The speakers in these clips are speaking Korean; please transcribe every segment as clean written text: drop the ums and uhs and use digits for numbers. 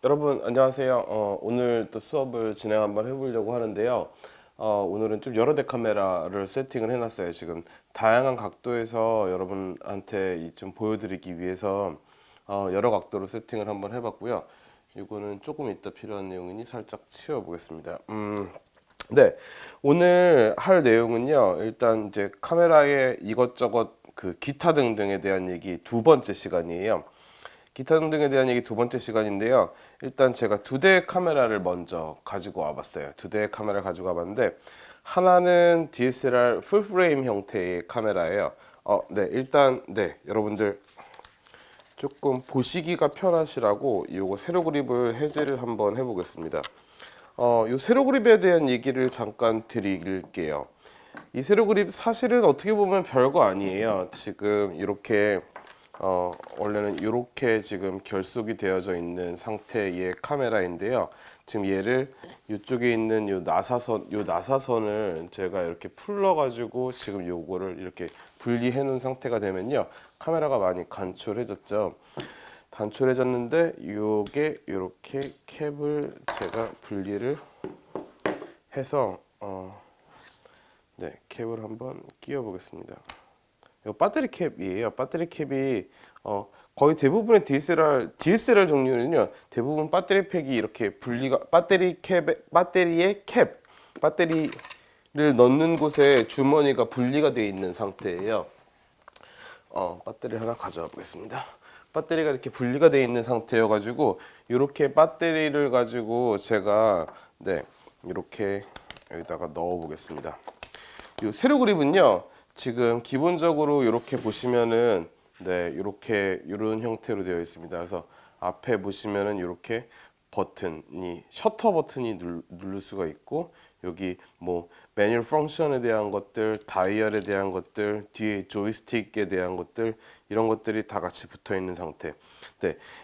여러분 안녕하세요. 오늘 또 수업을 진행 한번 해보려고 하는데요. 오늘은 좀 여러 대 카메라를 세팅을 해놨어요. 지금 다양한 각도에서 여러분한테 좀 보여드리기 위해서 여러 각도로 세팅을 한번 해봤고요. 이거는 조금 이따 필요한 내용이니 살짝 치워보겠습니다. 네, 오늘 할 내용은요. 일단 이제 카메라의 이것저것 그 기타 등등에 대한 얘기 두 번째 시간이에요. 기타 등등에 대한 얘기 두 번째 시간인데요. 일단 제가 두 대의 카메라를 먼저 가지고 와봤어요. 두 대의 카메라를 가지고 와봤는데 하나는 DSLR 풀프레임 형태의 카메라예요. 일단 여러분들 조금 보시기가 편하시라고 요거 세로 그립을 해제를 한번 해보겠습니다. 요 세로 그립에 대한 얘기를 잠깐 드릴게요. 이 세로 그립 사실은 어떻게 보면 별거 아니에요. 지금 이렇게 원래는 이렇게 지금 결속이 되어져 있는 상태의 카메라인데요. 지금 얘를 이쪽에 있는 요 나사선을 제가 이렇게 풀러가지고 지금 요거를 이렇게 분리해 놓은 상태가 되면요. 카메라가 많이 간촐해졌죠. 단촐해졌는데 요게 이렇게 캡을 제가 분리를 해서 캡을 한번 끼워 보겠습니다. 이거 배터리 캡이에요. 배터리 캡이 거의 대부분의 DSLR 종류는요. 대부분 배터리 팩이 이렇게 분리가 배터리의 캡, 배터리를 넣는 곳에 주머니가 분리가 되어 있는 상태예요. 배터리 하나 가져와 보겠습니다. 배터리가 이렇게 분리가 되어 있는 상태여 가지고 이렇게 배터리를 가지고 제가 이렇게 여기다가 넣어 보겠습니다. 이 세로 그립은요. 지금 기본적으로 이렇게 보시면은 이렇게 이런 형태로 되어 있습니다. 그래서 앞에 보시면은 이렇게 셔터 버튼이 누를 수가 있고 여기 뭐 매뉴얼 펑션에 대한 것들, 다이얼에 대한 것들, 뒤에 조이스틱에 대한 것들 이런 것들이 다 같이 붙어 있는 상태.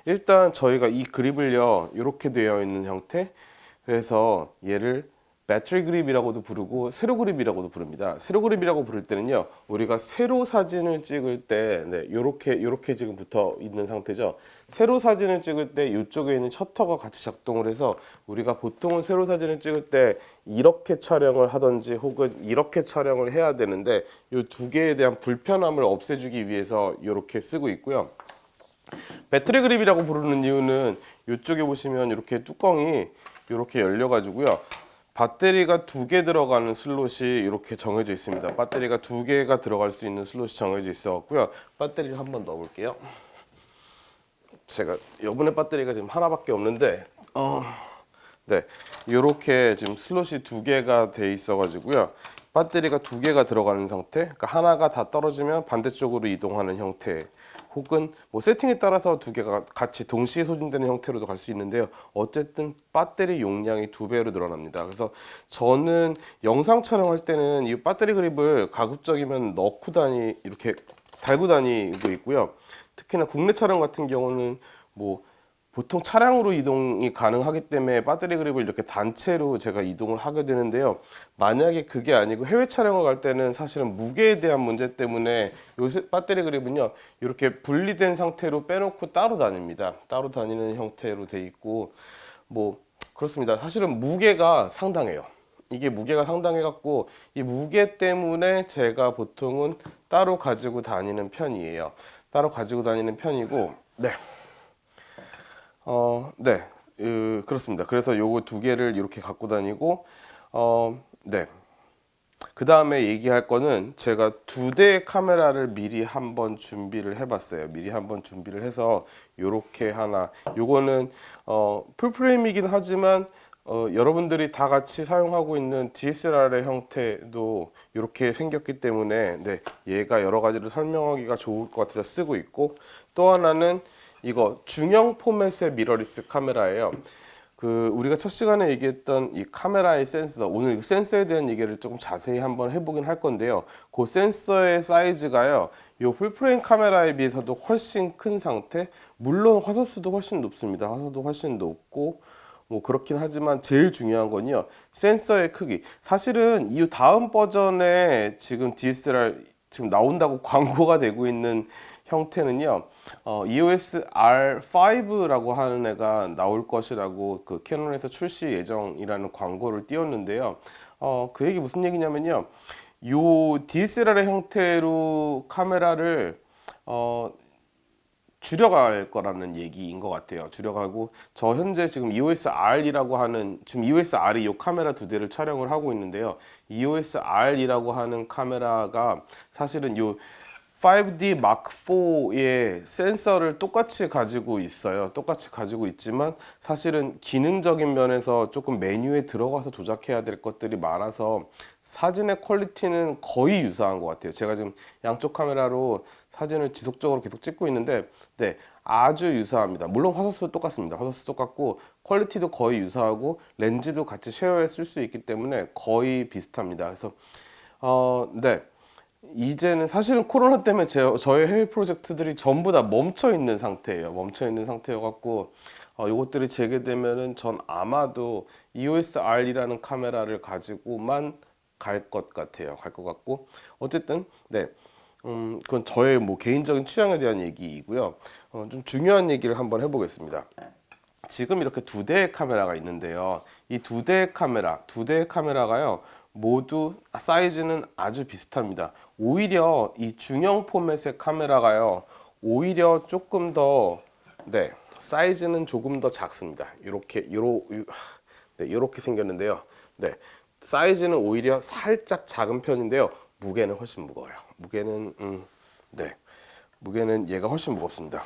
일단 저희가 이 그립을요 이렇게 되어 있는 형태. 그래서 얘를 배터리 그립이라고도 부르고 세로 그립이라고도 부릅니다. 세로 그립이라고 부를 때는요, 우리가 세로 사진을 찍을 때, 요렇게 지금 붙어 있는 상태죠. 세로 사진을 찍을 때 이쪽에 있는 셔터가 같이 작동을 해서 우리가 보통은 세로 사진을 찍을 때 이렇게 촬영을 하든지 혹은 이렇게 촬영을 해야 되는데 이 두 개에 대한 불편함을 없애주기 위해서 이렇게 쓰고 있고요. 배터리 그립이라고 부르는 이유는 이쪽에 보시면 이렇게 뚜껑이 이렇게 열려가지고요. 배터리가 두 개 들어가는 슬롯이 이렇게 정해져 있습니다. 배터리가 두 개가 들어갈 수 있는 슬롯이 정해져 있어갖고요. 배터리를 한번 넣어볼게요. 제가 이번에 배터리가 지금 하나밖에 없는데, 이렇게 지금 슬롯이 두 개가 돼 있어가지고요. 배터리가 두 개가 들어가는 상태, 그러니까 하나가 다 떨어지면 반대쪽으로 이동하는 형태. 혹은 뭐 세팅에 따라서 두 개가 같이 동시에 소진되는 형태로도 갈 수 있는데요. 어쨌든 배터리 용량이 두 배로 늘어납니다. 그래서 저는 영상 촬영할 때는 이 배터리 그립을 가급적이면 이렇게 달고 다니고 있고요. 특히나 국내 촬영 같은 경우는 뭐 보통 차량으로 이동이 가능하기 때문에 배터리 그립을 이렇게 단체로 제가 이동을 하게 되는데요. 만약에 그게 아니고 해외 촬영을 갈 때는 사실은 무게에 대한 문제 때문에 요새 배터리 그립은요. 이렇게 분리된 상태로 빼놓고 따로 다닙니다. 따로 다니는 형태로 돼 있고 뭐 그렇습니다. 사실은 무게가 상당해요. 이게 무게가 상당해 갖고 이 무게 때문에 제가 보통은 따로 가지고 다니는 편이에요. 따로 가지고 다니는 편이고 그렇습니다. 그래서 요거 두 개를 이렇게 갖고 다니고, 그 다음에 얘기할 거는 제가 두 대의 카메라를 미리 한번 준비를 해봤어요. 미리 한번 준비를 해서 요렇게 하나, 요거는 풀프레임이긴 하지만 여러분들이 다 같이 사용하고 있는 DSLR의 형태도 이렇게 생겼기 때문에 얘가 여러 가지를 설명하기가 좋을 것 같아서 쓰고 있고, 또 하나는 이거 중형 포맷의 미러리스 카메라예요. 우리가 첫 시간에 얘기했던 이 카메라의 센서, 오늘 센서에 대한 얘기를 조금 자세히 한번 해보긴 할 건데요. 그 센서의 사이즈가요, 이 풀프레임 카메라에 비해서도 훨씬 큰 상태. 물론 화소수도 훨씬 높습니다. 화소도 훨씬 높고 뭐 그렇긴 하지만 제일 중요한 건요, 센서의 크기. 사실은 이 다음 버전에 지금 DSLR 지금 나온다고 광고가 되고 있는 형태는요, EOS R5라고 하는 애가 나올 것이라고 그 캐논에서 출시 예정이라는 광고를 띄웠는데요. 그 얘기 무슨 얘기냐면요, 요 DSLR 형태로 카메라를 줄여갈 거라는 얘기인 것 같아요. 줄여가고 저 현재 지금 EOS R이라고 하는 지금 EOS R이 이 카메라 두 대를 촬영을 하고 있는데요. EOS R이라고 하는 카메라가 사실은 요 5D Mark IV의 센서를 똑같이 가지고 있어요. 똑같이 가지고 있지만 사실은 기능적인 면에서 조금 메뉴에 들어가서 조작해야 될 것들이 많아서 사진의 퀄리티는 거의 유사한 것 같아요. 제가 지금 양쪽 카메라로 사진을 지속적으로 계속 찍고 있는데 네, 아주 유사합니다. 물론 화소수 똑같습니다. 화소수 똑같고 퀄리티도 거의 유사하고 렌즈도 같이 쉐어해 쓸 수 있기 때문에 거의 비슷합니다. 그래서 네. 이제는 사실은 코로나 때문에 저의 해외 프로젝트들이 전부 다 멈춰 있는 상태예요. 멈춰 있는 상태여갖고 이것들이 재개되면은 전 아마도 EOS R이라는 카메라를 가지고만 갈 것 같아요. 갈 것 같고 어쨌든 네, 그건 저의 뭐 개인적인 취향에 대한 얘기이고요. 좀 중요한 얘기를 한번 해보겠습니다. 지금 이렇게 두 대의 카메라가 있는데요. 이 두 대의 카메라가요. 모두 사이즈는 아주 비슷합니다. 오히려 이 중형 포맷의 카메라가요. 오히려 조금 더 네, 사이즈는 조금 더 작습니다. 네, 이렇게 생겼는데요. 네, 사이즈는 오히려 살짝 작은 편인데요. 무게는 훨씬 무거워요. 네, 무게는 얘가 훨씬 무겁습니다.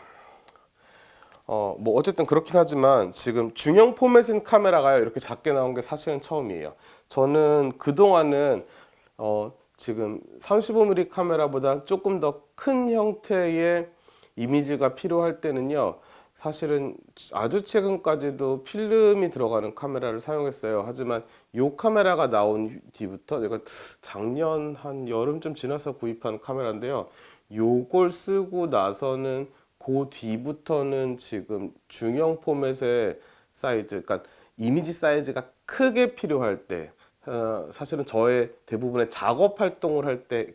뭐 어쨌든 그렇긴 하지만 지금 중형 포맷인 카메라가 이렇게 작게 나온 게 사실은 처음이에요. 저는 그동안은 지금 35mm 카메라보다 조금 더 큰 형태의 이미지가 필요할 때는요. 사실은 아주 최근까지도 필름이 들어가는 카메라를 사용했어요. 하지만 이 카메라가 나온 뒤부터 내가 작년 한 여름쯤 지나서 구입한 카메라인데요. 요걸 쓰고 나서는 그 뒤부터는 지금 중형 포맷의 사이즈, 그러니까 이미지 사이즈가 크게 필요할 때, 사실은 저의 대부분의 작업 활동을 할 때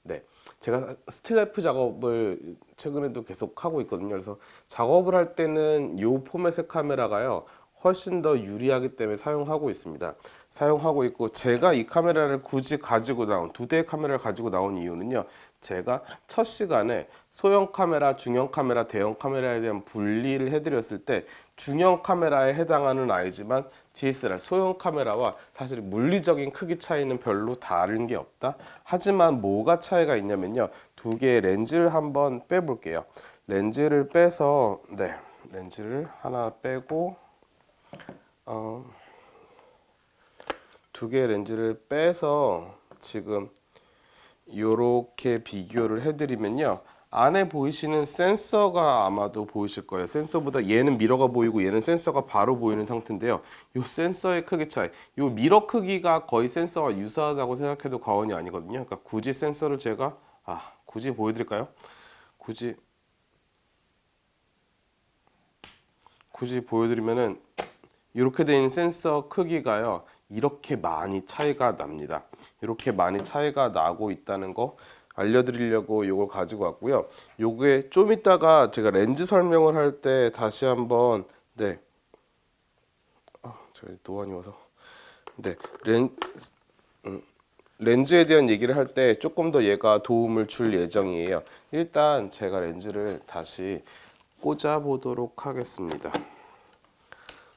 네, 제가 스틸라이프 작업을 최근에도 계속 하고 있거든요. 그래서 작업을 할 때는 이 포맷의 카메라가요. 훨씬 더 유리하기 때문에 사용하고 있습니다. 사용하고 있고 제가 이 카메라를 굳이 가지고 나온 두 대의 카메라를 가지고 나온 이유는요. 제가 첫 시간에 소형 카메라, 중형 카메라, 대형 카메라에 대한 분리를 해드렸을 때 중형 카메라에 해당하는 아이지만 DSLR 소형 카메라와 사실 물리적인 크기 차이는 별로 다른 게 없다. 하지만 뭐가 차이가 있냐면요. 두 개의 렌즈를 한번 빼볼게요. 렌즈를 빼서 네, 렌즈를 하나 빼고 두 개의 렌즈를 빼서 지금 이렇게 비교를 해드리면요. 안에 보이시는 센서가 아마도 보이실 거예요. 센서보다 얘는 미러가 보이고 얘는 센서가 바로 보이는 상태인데요. 이 센서의 크기 차이, 이 미러 크기가 거의 센서와 유사하다고 생각해도 과언이 아니거든요. 그러니까 굳이 센서를 제가 굳이 보여드릴까요? 굳이 보여드리면은 이렇게 되어 있는 센서 크기가요. 이렇게 많이 차이가 납니다. 이렇게 많이 차이가 나고 있다는 거 알려드리려고 이걸 가지고 왔고요. 요게 좀 이따가 제가 렌즈 설명을 할 때 다시 한번 네, 제가 노안이 와서 네, 렌즈에 대한 얘기를 할 때 조금 더 얘가 도움을 줄 예정이에요. 일단 제가 렌즈를 다시 꽂아 보도록 하겠습니다.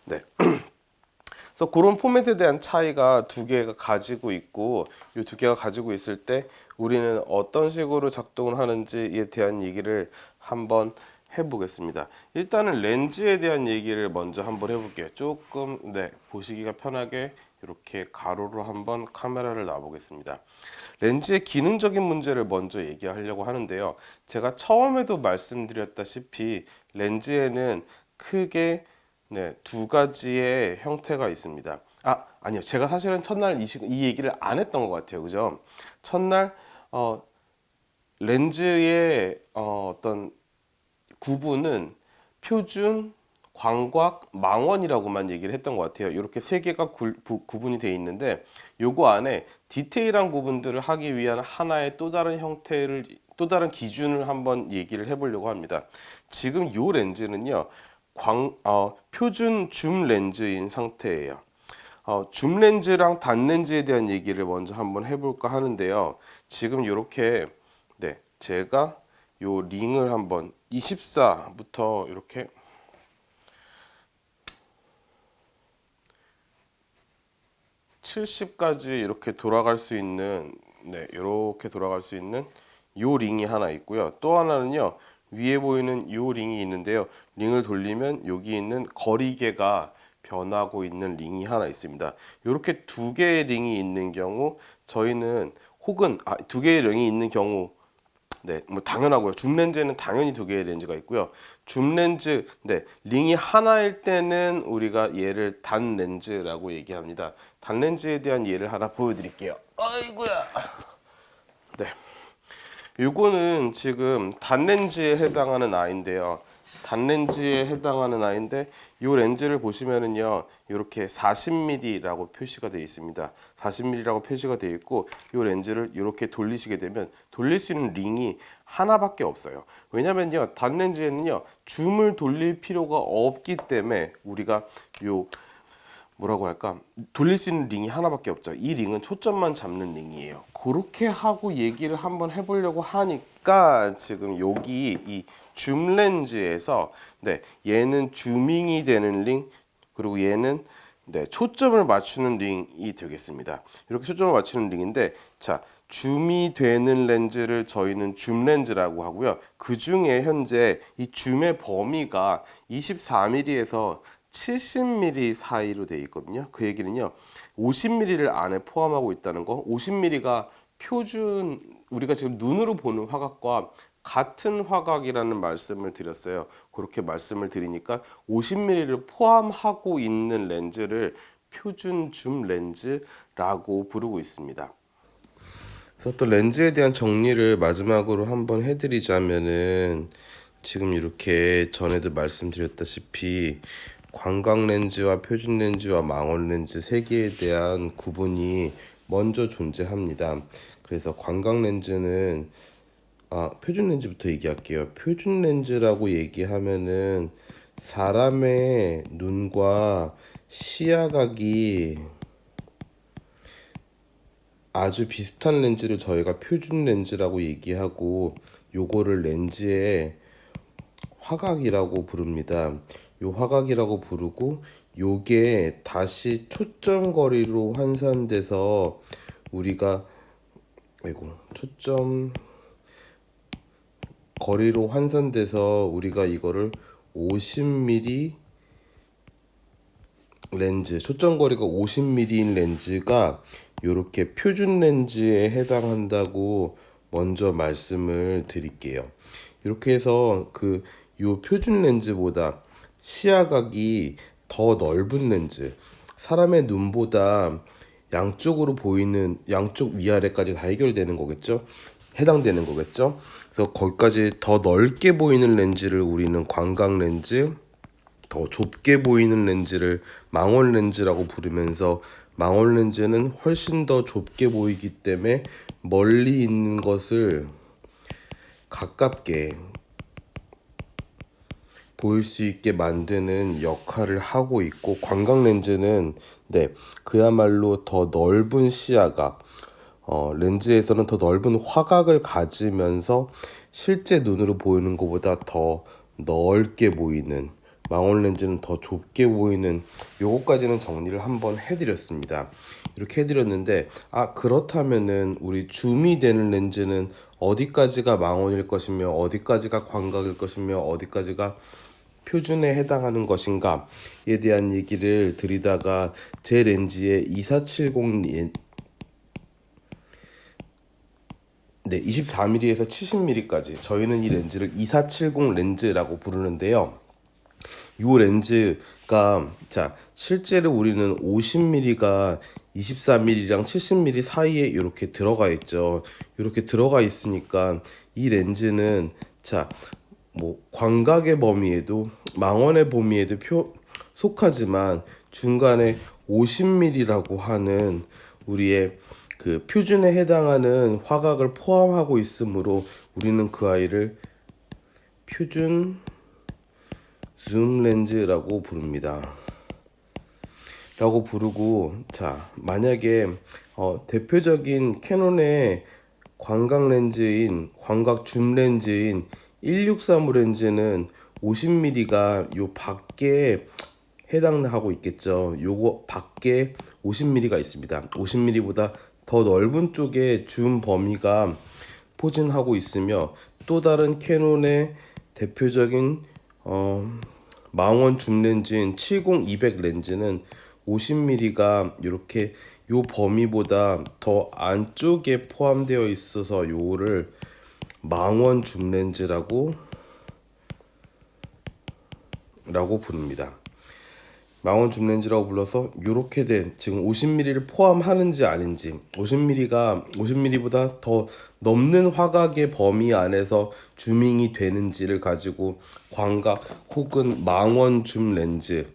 네. 그래서 그런 포맷에 대한 차이가 두 개가 가지고 있고 이 두 개가 가지고 있을 때 우리는 어떤 식으로 작동을 하는지에 대한 얘기를 한번 해보겠습니다. 일단은 렌즈에 대한 얘기를 먼저 한번 해볼게요. 조금 네, 보시기가 편하게 이렇게 가로로 한번 카메라를 놔보겠습니다. 렌즈의 기능적인 문제를 먼저 얘기하려고 하는데요. 제가 처음에도 말씀드렸다시피 렌즈에는 크게 네, 두 가지의 형태가 있습니다. 아니요. 제가 사실은 첫날 이 얘기를 안 했던 것 같아요. 그죠? 첫날 렌즈의 어떤 구분은 표준, 광각, 망원이라고만 얘기를 했던 것 같아요. 이렇게 세 개가 구분이 되어 있는데 요거 안에 디테일한 구분들을 하기 위한 하나의 또 또 다른 기준을 한번 얘기를 해보려고 합니다. 지금 요 렌즈는요, 표준 줌 렌즈인 상태예요. 줌 렌즈랑 단 렌즈에 대한 얘기를 먼저 한번 해볼까 하는데요. 지금 이렇게 네, 제가 요 링을 한번 24부터 이렇게 70까지 이렇게 돌아갈 수 있는 네, 이렇게 돌아갈 수 있는 요 링이 하나 있고요. 또 하나는요. 위에 보이는 요 링이 있는데요. 링을 돌리면 여기 있는 거리계가 변하고 있는 링이 하나 있습니다. 이렇게 두 개의 링이 있는 경우 저희는 혹은 두 개의 링이 있는 경우 네, 뭐 당연하고요. 줌 렌즈에는 당연히 두 개의 렌즈가 있고요. 줌 렌즈, 네, 링이 하나일 때는 우리가 얘를 단 렌즈라고 얘기합니다. 단 렌즈에 대한 예를 하나 보여드릴게요. 아이고야. 네, 요거는 지금 단 렌즈에 해당하는 아이인데요. 단 렌즈에 해당하는 아이인데 요 렌즈를 보시면은요. 이렇게 40mm라고 표시가 되어 있습니다. 40mm라고 표시가 되어 있고 요 렌즈를 이렇게 돌리시게 되면 돌릴 수 있는 링이 하나밖에 없어요. 왜냐면요. 단 렌즈에는요. 줌을 돌릴 필요가 없기 때문에 우리가 요 뭐라고 할까? 돌릴 수 있는 링이 하나밖에 없죠. 이 링은 초점만 잡는 링이에요. 그렇게 하고 얘기를 한번 해보려고 하니까 지금 여기 이 줌 렌즈에서 네, 얘는 줌밍이 되는 링, 그리고 얘는 네, 초점을 맞추는 링이 되겠습니다. 이렇게 초점을 맞추는 링인데, 자, 줌이 되는 렌즈를 저희는 줌 렌즈라고 하고요. 그 중에 현재 이 줌의 범위가 24mm에서 70mm 사이로 되어 있거든요. 그 얘기는요. 50mm를 안에 포함하고 있다는 거. 50mm가 표준 우리가 지금 눈으로 보는 화각과 같은 화각이라는 말씀을 드렸어요. 그렇게 말씀을 드리니까 50mm를 포함하고 있는 렌즈를 표준 줌 렌즈라고 부르고 있습니다. 그래서 또 렌즈에 대한 정리를 마지막으로 한번 해드리자면은 지금 이렇게 전에도 말씀드렸다시피 광각 렌즈와 표준 렌즈와 망원 렌즈 세 개에 대한 구분이 먼저 존재합니다. 그래서 광각 렌즈는 표준 렌즈부터 얘기할게요. 표준 렌즈라고 얘기하면은 사람의 눈과 시야각이 아주 비슷한 렌즈를 저희가 표준 렌즈라고 얘기하고 요거를 렌즈의 화각이라고 부릅니다. 요 화각이라고 부르고 요게 다시 초점 거리로 환산돼서 우리가 초점 거리로 환산돼서 우리가 이거를 50mm 렌즈, 초점 거리가 50mm인 렌즈가 이렇게 표준 렌즈에 해당한다고 먼저 말씀을 드릴게요. 이렇게 해서 요 표준 렌즈보다 시야각이 더 넓은 렌즈, 사람의 눈보다 양쪽으로 보이는 양쪽 위아래까지 다 해결되는 거겠죠? 해당되는 거겠죠? 그래서 거기까지 더 넓게 보이는 렌즈를 우리는 광각 렌즈, 더 좁게 보이는 렌즈를 망원 렌즈라고 부르면서 망원 렌즈는 훨씬 더 좁게 보이기 때문에 멀리 있는 것을 가깝게 보일 수 있게 만드는 역할을 하고 있고, 광각 렌즈는 그야말로 더 넓은 시야각, 렌즈에서는 더 넓은 화각을 가지면서 실제 눈으로 보이는 것보다 더 넓게 보이는, 망원 렌즈는 더 좁게 보이는, 요거까지는 정리를 한번 해드렸습니다. 이렇게 해드렸는데 그렇다면은 우리 줌이 되는 렌즈는 어디까지가 망원일 것이며 어디까지가 광각일 것이며 어디까지가 표준에 해당하는 것인가에 대한 얘기를 드리다가 제 렌즈에 2470 24mm에서 70mm까지 저희는 이 렌즈를 2470 렌즈라고 부르는데요. 이 렌즈가 실제로 우리는 50mm가 24mm랑 70mm 사이에 이렇게 들어가 있죠. 이렇게 들어가 있으니까 이 렌즈는 광각의 범위에도 망원의 범위에도 속하지만 중간에 50mm라고 하는 우리의 그 표준에 해당하는 화각을 포함하고 있으므로 우리는 그 아이를 표준 줌 렌즈라고 부릅니다. 라고 부르고, 자, 만약에 대표적인 캐논의 광각 렌즈인 광각 줌 렌즈인 163 렌즈는 50mm가 요 밖에 해당하고 있겠죠. 요거 밖에 50mm가 있습니다. 50mm보다 더 넓은 쪽에 줌 범위가 포진하고 있으며, 또 다른 캐논의 대표적인 망원 줌 렌즈인 70-200 렌즈는 50mm가 이렇게 요 범위보다 더 안쪽에 포함되어 있어서 요를 망원 줌 렌즈라고 부릅니다. 망원 줌 렌즈라고 불러서 이렇게 된, 지금 50mm를 포함하는지 아닌지, 50mm보다 더 넘는 화각의 범위 안에서 줌밍이 되는지를 가지고 광각 혹은 망원 줌 렌즈,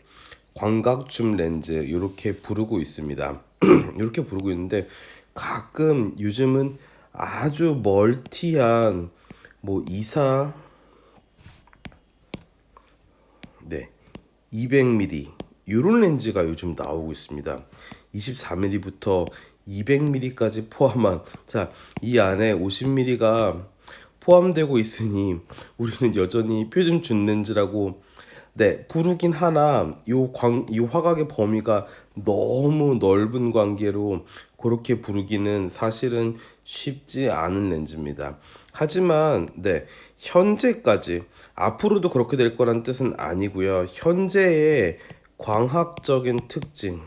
광각 줌 렌즈 이렇게 부르고 있습니다. 이렇게 부르고 있는데, 가끔 요즘은 아주 멀티한 뭐 200mm 이런 렌즈가 요즘 나오고 있습니다. 24mm부터 200mm까지 포함한, 자, 이 안에 50mm가 포함되고 있으니 우리는 여전히 표준 줌 렌즈라고 부르긴 하나, 이 화각의 범위가 너무 넓은 관계로 그렇게 부르기는 사실은 쉽지 않은 렌즈입니다. 하지만 현재까지, 앞으로도 그렇게 될 거란 뜻은 아니고요. 현재의 광학적인 특징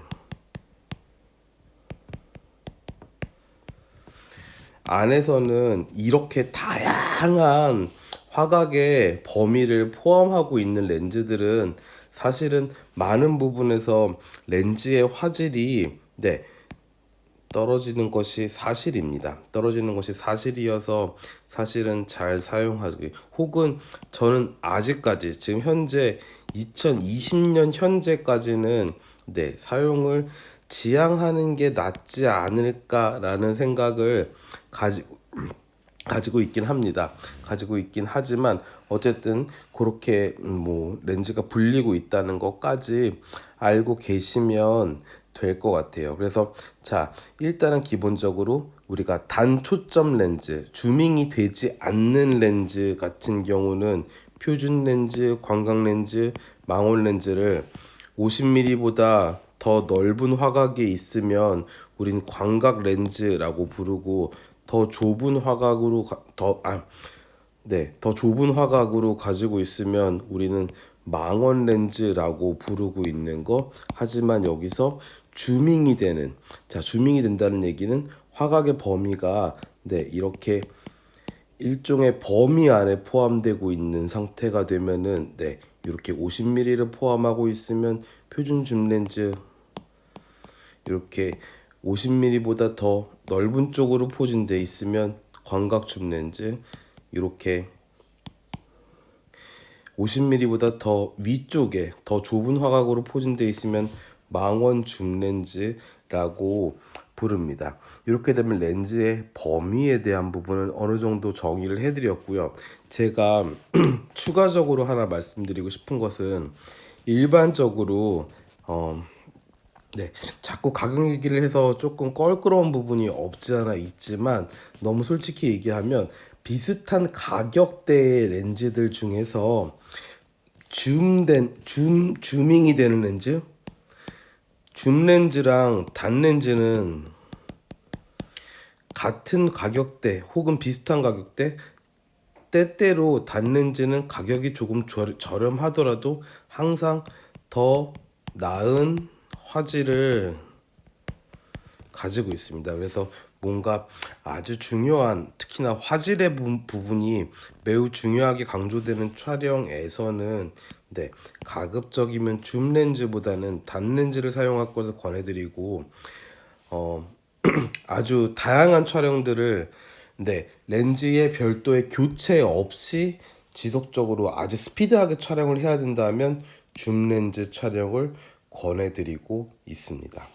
안에서는 이렇게 다양한 화각의 범위를 포함하고 있는 렌즈들은 사실은 많은 부분에서 렌즈의 화질이 떨어지는 것이 사실입니다. 떨어지는 것이 사실이어서 사실은 잘 사용하기, 혹은 저는 아직까지 지금 현재 2020년 현재까지는 사용을 지양하는 게 낫지 않을까라는 생각을 가지고 있긴 합니다. 가지고 있긴 하지만 어쨌든 그렇게 뭐 렌즈가 불리고 있다는 것까지 알고 계시면 될 것 같아요. 그래서 자, 일단은 기본적으로 우리가 단초점 렌즈, 줌밍이 되지 않는 렌즈 같은 경우는 표준 렌즈, 광각 렌즈, 망원 렌즈를 50mm보다 더 넓은 화각에 있으면 우린 광각 렌즈라고 부르고, 더 좁은 화각으로 더 좁은 화각으로 가지고 있으면 우리는 망원 렌즈라고 부르고 있는 거. 하지만 여기서 줌밍이 되는, 자, 줌밍이 된다는 얘기는 화각의 범위가 이렇게 일종의 범위 안에 포함되고 있는 상태가 되면은 이렇게 50mm를 포함하고 있으면 표준 줌 렌즈, 이렇게 50mm보다 더 넓은 쪽으로 포진돼 있으면 광각 줌 렌즈, 이렇게 50mm보다 더 위쪽에 더 좁은 화각으로 포진돼 있으면 망원 줌 렌즈라고 부릅니다. 이렇게 되면 렌즈의 범위에 대한 부분은 어느 정도 정의를 해드렸고요. 제가 추가적으로 하나 말씀드리고 싶은 것은, 일반적으로 자꾸 가격 얘기를 해서 조금 껄끄러운 부분이 없지 않아 있지만, 너무 솔직히 얘기하면 비슷한 가격대의 렌즈들 중에서 줌밍이 되는 렌즈, 줌 렌즈랑 단 렌즈는 같은 가격대 혹은 비슷한 가격대, 때때로 단 렌즈는 가격이 조금 저렴하더라도 항상 더 나은 화질을 가지고 있습니다. 그래서 뭔가 아주 중요한, 특히나 화질의 부분이 매우 중요하게 강조되는 촬영에서는 가급적이면 줌 렌즈보다는 단 렌즈를 사용할 것을 권해드리고, 아주 다양한 촬영들을 렌즈의 별도의 교체 없이 지속적으로 아주 스피드하게 촬영을 해야 된다면 줌 렌즈 촬영을 권해드리고 있습니다.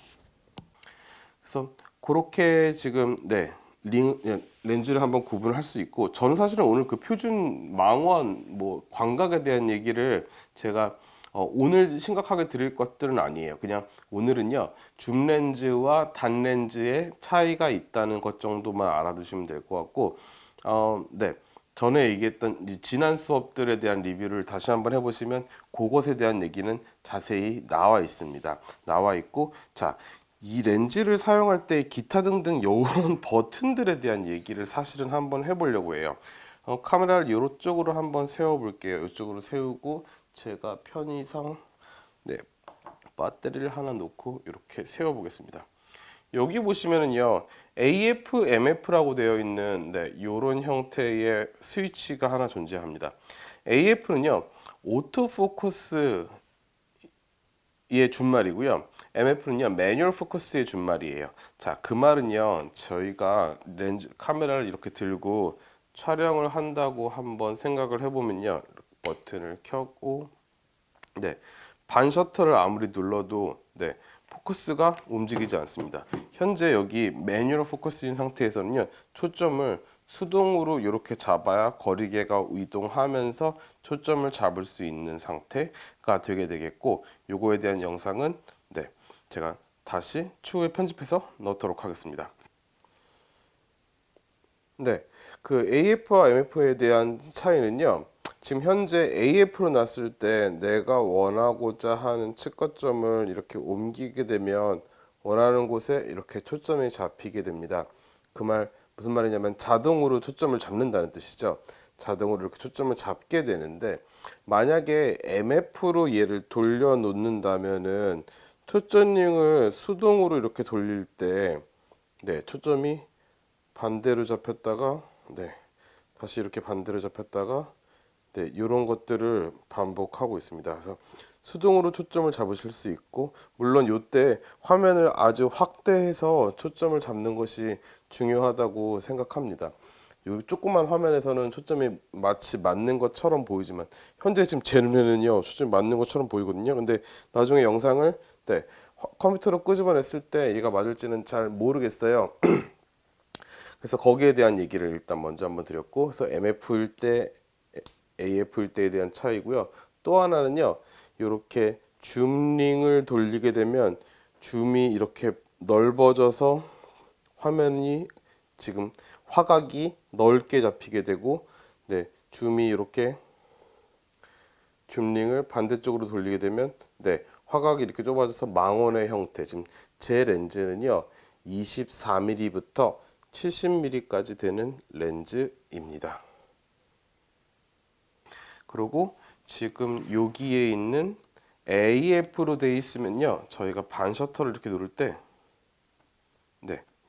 그래서 그렇게 지금 렌즈를 한번 구분할 수 있고, 저는 사실은 오늘 그 표준 망원 뭐 광각에 대한 얘기를 제가 오늘 심각하게 드릴 것들은 아니에요. 그냥 오늘은요, 줌 렌즈와 단 렌즈의 차이가 있다는 것 정도만 알아두시면 될 것 같고, 네. 전에 얘기했던 지난 수업들에 대한 리뷰를 다시 한번 해보시면 그것에 대한 얘기는 자세히 나와 있습니다. 나와 있고, 자, 이 렌즈를 사용할 때 기타 등등 이런 버튼들에 대한 얘기를 사실은 한번 해보려고 해요. 카메라를 이쪽으로 한번 세워볼게요. 이쪽으로 세우고 제가 편의상 네, 배터리를 하나 놓고 이렇게 세워보겠습니다. 여기 보시면은요, AF, MF라고 되어 있는 이런 형태의 스위치가 하나 존재합니다. AF는요, 오토 포커스의 준말이고요. MF는요, 매뉴얼 포커스의 준말이에요. 자, 그 말은요, 저희가 렌즈 카메라를 이렇게 들고 촬영을 한다고 한번 생각을 해보면요, 버튼을 켜고 반 셔터를 아무리 눌러도 포커스가 움직이지 않습니다. 현재 여기 매뉴얼 포커스인 상태에서는요, 초점을 수동으로 이렇게 잡아야 거리계가 이동하면서 초점을 잡을 수 있는 상태가 되게 되겠고, 요거에 대한 영상은 제가 다시 추후에 편집해서 넣도록 하겠습니다. 그 AF와 MF에 대한 차이는요, 지금 현재 AF로 놨을 때 내가 원하고자 하는 측거점을 이렇게 옮기게 되면 원하는 곳에 이렇게 초점이 잡히게 됩니다. 그 말 무슨 말이냐면 자동으로 초점을 잡는다는 뜻이죠. 자동으로 이렇게 초점을 잡게 되는데, 만약에 MF로 얘를 돌려 놓는다면은 초점링을 수동으로 이렇게 돌릴 때 초점이 반대로 잡혔다가 다시 이렇게 반대로 잡혔다가 이런 것들을 반복하고 있습니다. 그래서 수동으로 초점을 잡으실 수 있고, 물론 이때 화면을 아주 확대해서 초점을 잡는 것이 중요하다고 생각합니다. 이 조그만 화면에서는 초점이 마치 맞는 것처럼 보이지만, 현재 지금 제 눈에는요, 초점이 맞는 것처럼 보이거든요. 근데 나중에 영상을 컴퓨터로 끄집어냈을 때 얘가 맞을지는 잘 모르겠어요. 그래서 거기에 대한 얘기를 일단 먼저 한번 드렸고, 그래서 MF일 때 AF일 때에 대한 차이고요. 또 하나는요, 이렇게 줌링을 돌리게 되면 줌이 이렇게 넓어져서 화면이 지금 화각이 넓게 잡히게 되고, 줌이 이렇게 줌링을 반대쪽으로 돌리게 되면 화각이 이렇게 좁아져서 망원의 형태. 지금 제 렌즈는요, 24mm부터 70mm까지 되는 렌즈입니다. 그리고 지금 여기에 있는 AF로 되어 있으면요, 저희가 반 셔터를 이렇게 누를 때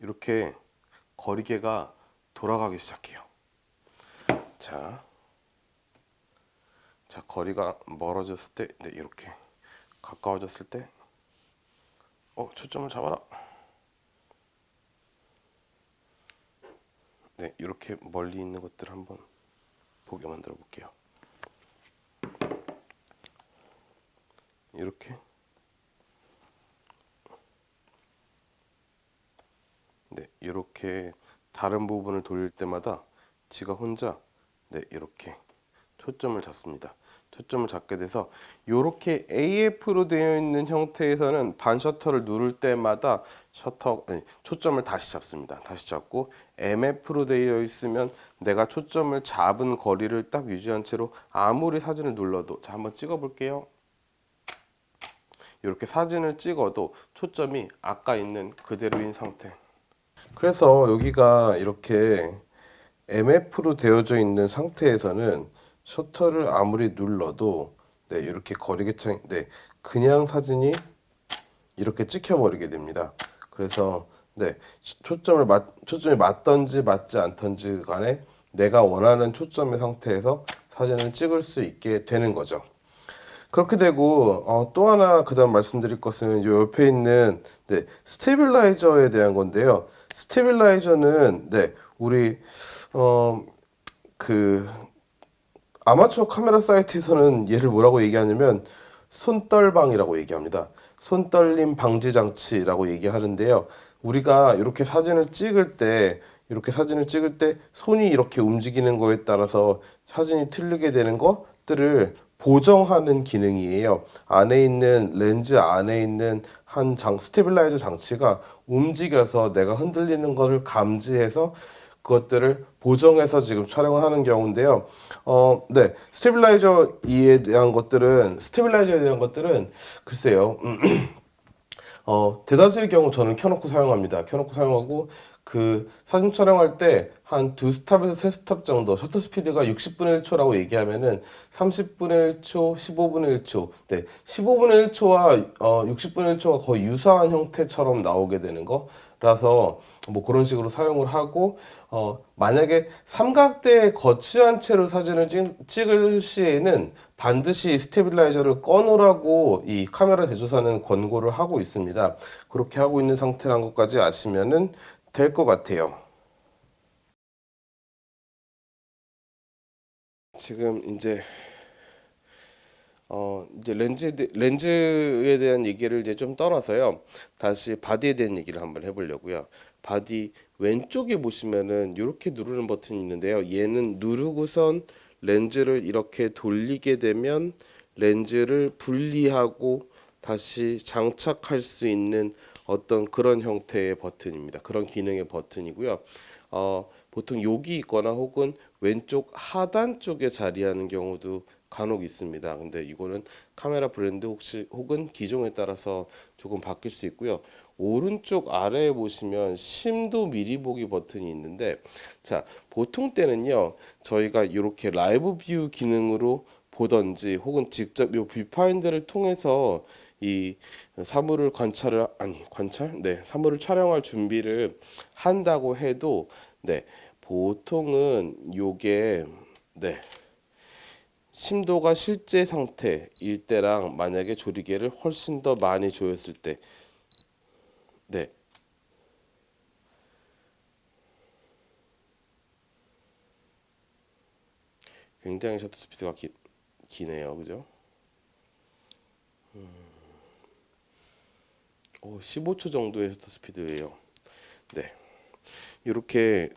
이렇게 거리계가 돌아가기 시작해요. 자, 거리가 멀어졌을 때 이렇게 가까워졌을 때 초점을 잡아라. 이렇게 멀리 있는 것들 한번 보게 만들어 볼게요. 이렇게 이렇게 다른 부분을 돌릴 때마다 지가 혼자 이렇게 초점을 잡습니다. 초점을 잡게 돼서 이렇게 AF로 되어 있는 형태에서는 반 셔터를 누를 때마다 초점을 다시 잡습니다. 다시 잡고, MF로 되어 있으면 내가 초점을 잡은 거리를 딱 유지한 채로 아무리 사진을 눌러도, 자, 한번 찍어 볼게요. 이렇게 사진을 찍어도 초점이 아까 있는 그대로인 상태. 그래서 여기가 이렇게 MF로 되어져 있는 상태에서는 셔터를 아무리 눌러도 이렇게 거리계창 그냥 사진이 이렇게 찍혀버리게 됩니다. 그래서 초점이 맞던지 맞지 않던지 간에 내가 원하는 초점의 상태에서 사진을 찍을 수 있게 되는 거죠. 그렇게 되고, 또 하나 그다음 말씀드릴 것은 요 옆에 있는 스테빌라이저에 대한 건데요. 스테빌라이저는 우리 그 아마추어 카메라 사이트에서는 얘를 뭐라고 얘기하냐면 손떨방이라고 얘기합니다. 손떨림 방지 장치라고 얘기하는데요. 우리가 이렇게 사진을 찍을 때 이렇게 사진을 찍을 때 손이 이렇게 움직이는 거에 따라서 사진이 틀리게 되는 것들을 보정하는 기능이에요. 안에 있는 렌즈 안에 있는 한 스테빌라이저 장치가 움직여서 내가 흔들리는 것을 감지해서 그것들을 보정해서 지금 촬영을 하는 경우인데요. 네, 스테빌라이저에 대한 것들은 글쎄요. 대다수의 경우 저는 켜놓고 사용합니다. 켜놓고 사용하고 그 사진 촬영할 때 한 두 스탑에서 세 스탑 정도 셔터 스피드가 60분의 1초라고 얘기하면은 30분의 1초, 15분의 1초, 네, 15분의 1초와 60분의 1초가 거의 유사한 형태처럼 나오게 되는 거라서 뭐 그런 식으로 사용을 하고 만약에 삼각대에 거치한 채로 사진을 찍을 시에는 반드시 스테빌라이저를 꺼놓으라고 이 카메라 제조사는 권고를 하고 있습니다. 그렇게 하고 있는 상태란 것까지 아시면은 될 것 같아요. 지금 이제 렌즈에 대한 얘기를 이제 좀 떠나서요. 다시 바디에 대한 얘기를 한번 해보려고요. 바디 왼쪽에 보시면은 이렇게 누르는 버튼이 있는데요. 얘는 누르고선 렌즈를 이렇게 돌리게 되면 렌즈를 분리하고 다시 장착할 수 있는 어떤 그런 형태의 버튼입니다. 그런 기능의 버튼이고요. 보통 여기 있거나 혹은 왼쪽 하단 쪽에 자리하는 경우도 간혹 있습니다. 근데 이거는 카메라 브랜드 혹은 기종에 따라서 조금 바뀔 수 있고요. 오른쪽 아래에 보시면 심도 미리 보기 버튼이 있는데, 자, 보통 때는요, 저희가 이렇게 라이브 뷰 기능으로 보던지 혹은 직접 이 뷰파인더를 통해서 이 사물을 촬영할 준비를 한다고 해도, 네, 보통은 요게, 네, 심도가 실제 상태일 때랑 만약에 조리개를 훨씬 더 많이 조였을 때, 네, 굉장히 셔터 스피드가 기네요, 그죠? 15초 정도의 셔터 스피드예요. 네, 이렇게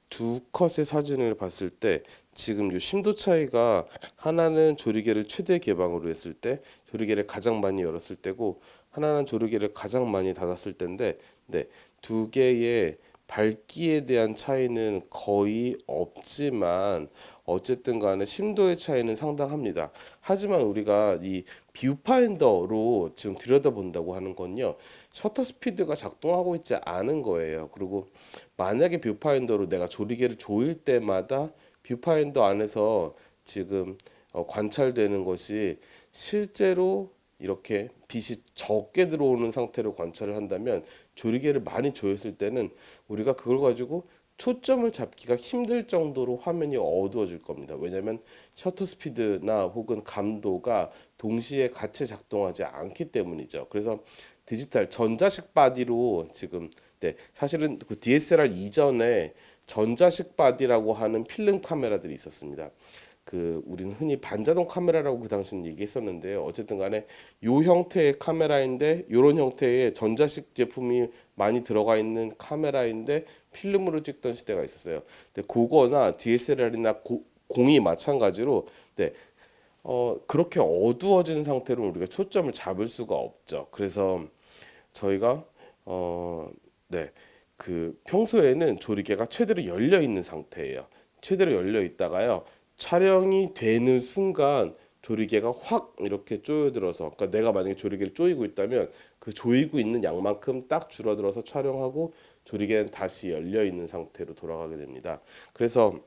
두 컷의 사진을 봤을 때 지금 요 심도 차이가 하나는 조리개를 최대 개방으로 했을 때 조리개를 가장 많이 열었을 때고 하나는 조리개를 가장 많이 닫았을 때인데, 네, 두 개의 밝기에 대한 차이는 거의 없지만 어쨌든 간에 심도의 차이는 상당합니다. 하지만 우리가 이 뷰파인더로 지금 들여다본다고 하는 건요, 셔터 스피드가 작동하고 있지 않은 거예요. 그리고 만약에 뷰파인더로 내가 조리개를 조일 때마다 뷰파인더 안에서 지금 관찰되는 것이 실제로 이렇게 빛이 적게 들어오는 상태로 관찰을 한다면 조리개를 많이 조였을 때는 우리가 그걸 가지고 초점을 잡기가 힘들 정도로 화면이 어두워질 겁니다. 왜냐하면 셔터 스피드나 혹은 감도가 동시에 같이 작동하지 않기 때문이죠. 그래서 디지털 전자식 바디로 지금, 네, 사실은 그 DSLR 이전에 전자식 바디라고 하는 필름 카메라들이 있었습니다. 그 우리는 흔히 반자동 카메라라고 그 당시는 얘기했었는데요. 어쨌든 간에 요 형태의 카메라인데 요런 형태의 전자식 제품이 많이 들어가 있는 카메라인데 필름으로 찍던 시대가 있었어요. 근데 그거나 DSLR이나 공이 마찬가지로, 네, 그렇게 어두워진 상태로 우리가 초점을 잡을 수가 없죠. 그래서 저희가 네, 그 평소에는 조리개가 최대로 열려 있는 상태예요. 최대로 열려 있다가요, 촬영이 되는 순간 조리개가 확 이렇게 쪼여들어서, 그러니까 내가 만약에 조리개를 조이고 있다면 그 조이고 있는 양만큼 딱 줄어들어서 촬영하고 조리개는 다시 열려 있는 상태로 돌아가게 됩니다. 그래서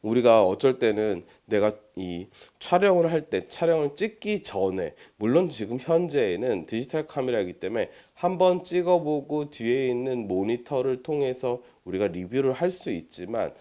우리가 어쩔 때는 내가 이 촬영을 할 때, 촬영을 찍기 전에, 물론 지금 현재에는 디지털 카메라이기 때문에 한번 찍어보고 뒤에 있는 모니터를 통해서 우리가 리뷰를 할 수 있지만,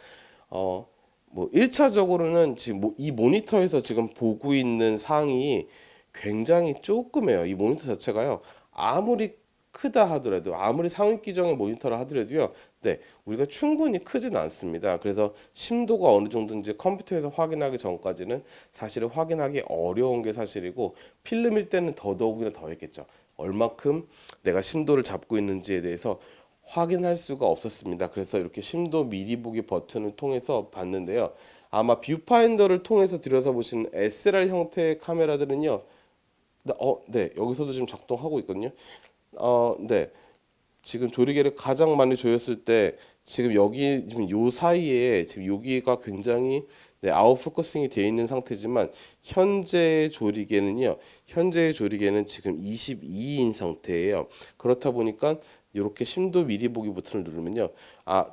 뭐 1차적으로는 지금 이 모니터에서 지금 보고 있는 상이 굉장히 조그매요. 이 모니터 자체가요, 아무리 크다 하더라도, 아무리 상위 기종의 모니터를 하더라도요, 네, 우리가 충분히 크진 않습니다. 그래서 심도가 어느 정도인지 컴퓨터에서 확인하기 전까지는 사실은 확인하기 어려운 게 사실이고, 필름일 때는 더더욱이나 더 했겠죠. 얼마큼 내가 심도를 잡고 있는지에 대해서 확인할 수가 없었습니다. 그래서 이렇게 심도 미리 보기 버튼을 통해서 봤는데요. 아마 뷰파인더를 통해서 들여다보신 SLR 형태의 카메라들은요. 네, 여기서도 지금 작동하고 있거든요. 네. 지금 조리개를 가장 많이 조였을 때 지금 여기 지금 요 사이에 지금 여기가 굉장히 네, 아웃 포커싱이 되어 있는 상태지만 현재의 조리개는 지금 22인 상태예요. 그렇다 보니까 이렇게 심도 미리 보기 버튼을 누르면요,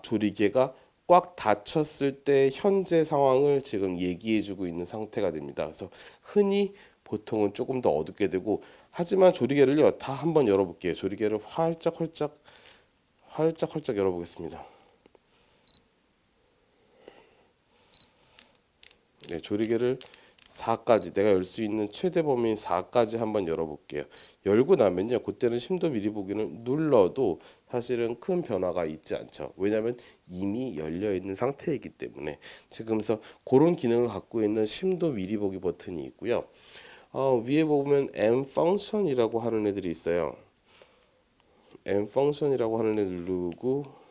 조리개가 꽉 닫혔을 때 현재 상황을 지금 얘기해주고 있는 상태가 됩니다. 그래서 흔히 보통은 조금 더 어둡게 되고, 하지만 조리개를요 다 한번 열어볼게요. 조리개를 활짝 열어보겠습니다. 네, 조리개를 4까지 내가 열 수 있는 최대 범위인 4까지 한번 열어볼게요. 열고 나면요, 그때는 심도 미리 보기를 눌러도 사실은 큰 변화가 있지 않죠. 왜냐하면 이미 열려 있는 상태이기 때문에. 지금서 그런 기능을 갖고 있는 심도 미리 보기 버튼이 있고요. 위에 보면 M 펑션이라고 하는 애들이 있어요. M 펑션이라고 하는 애 누르고,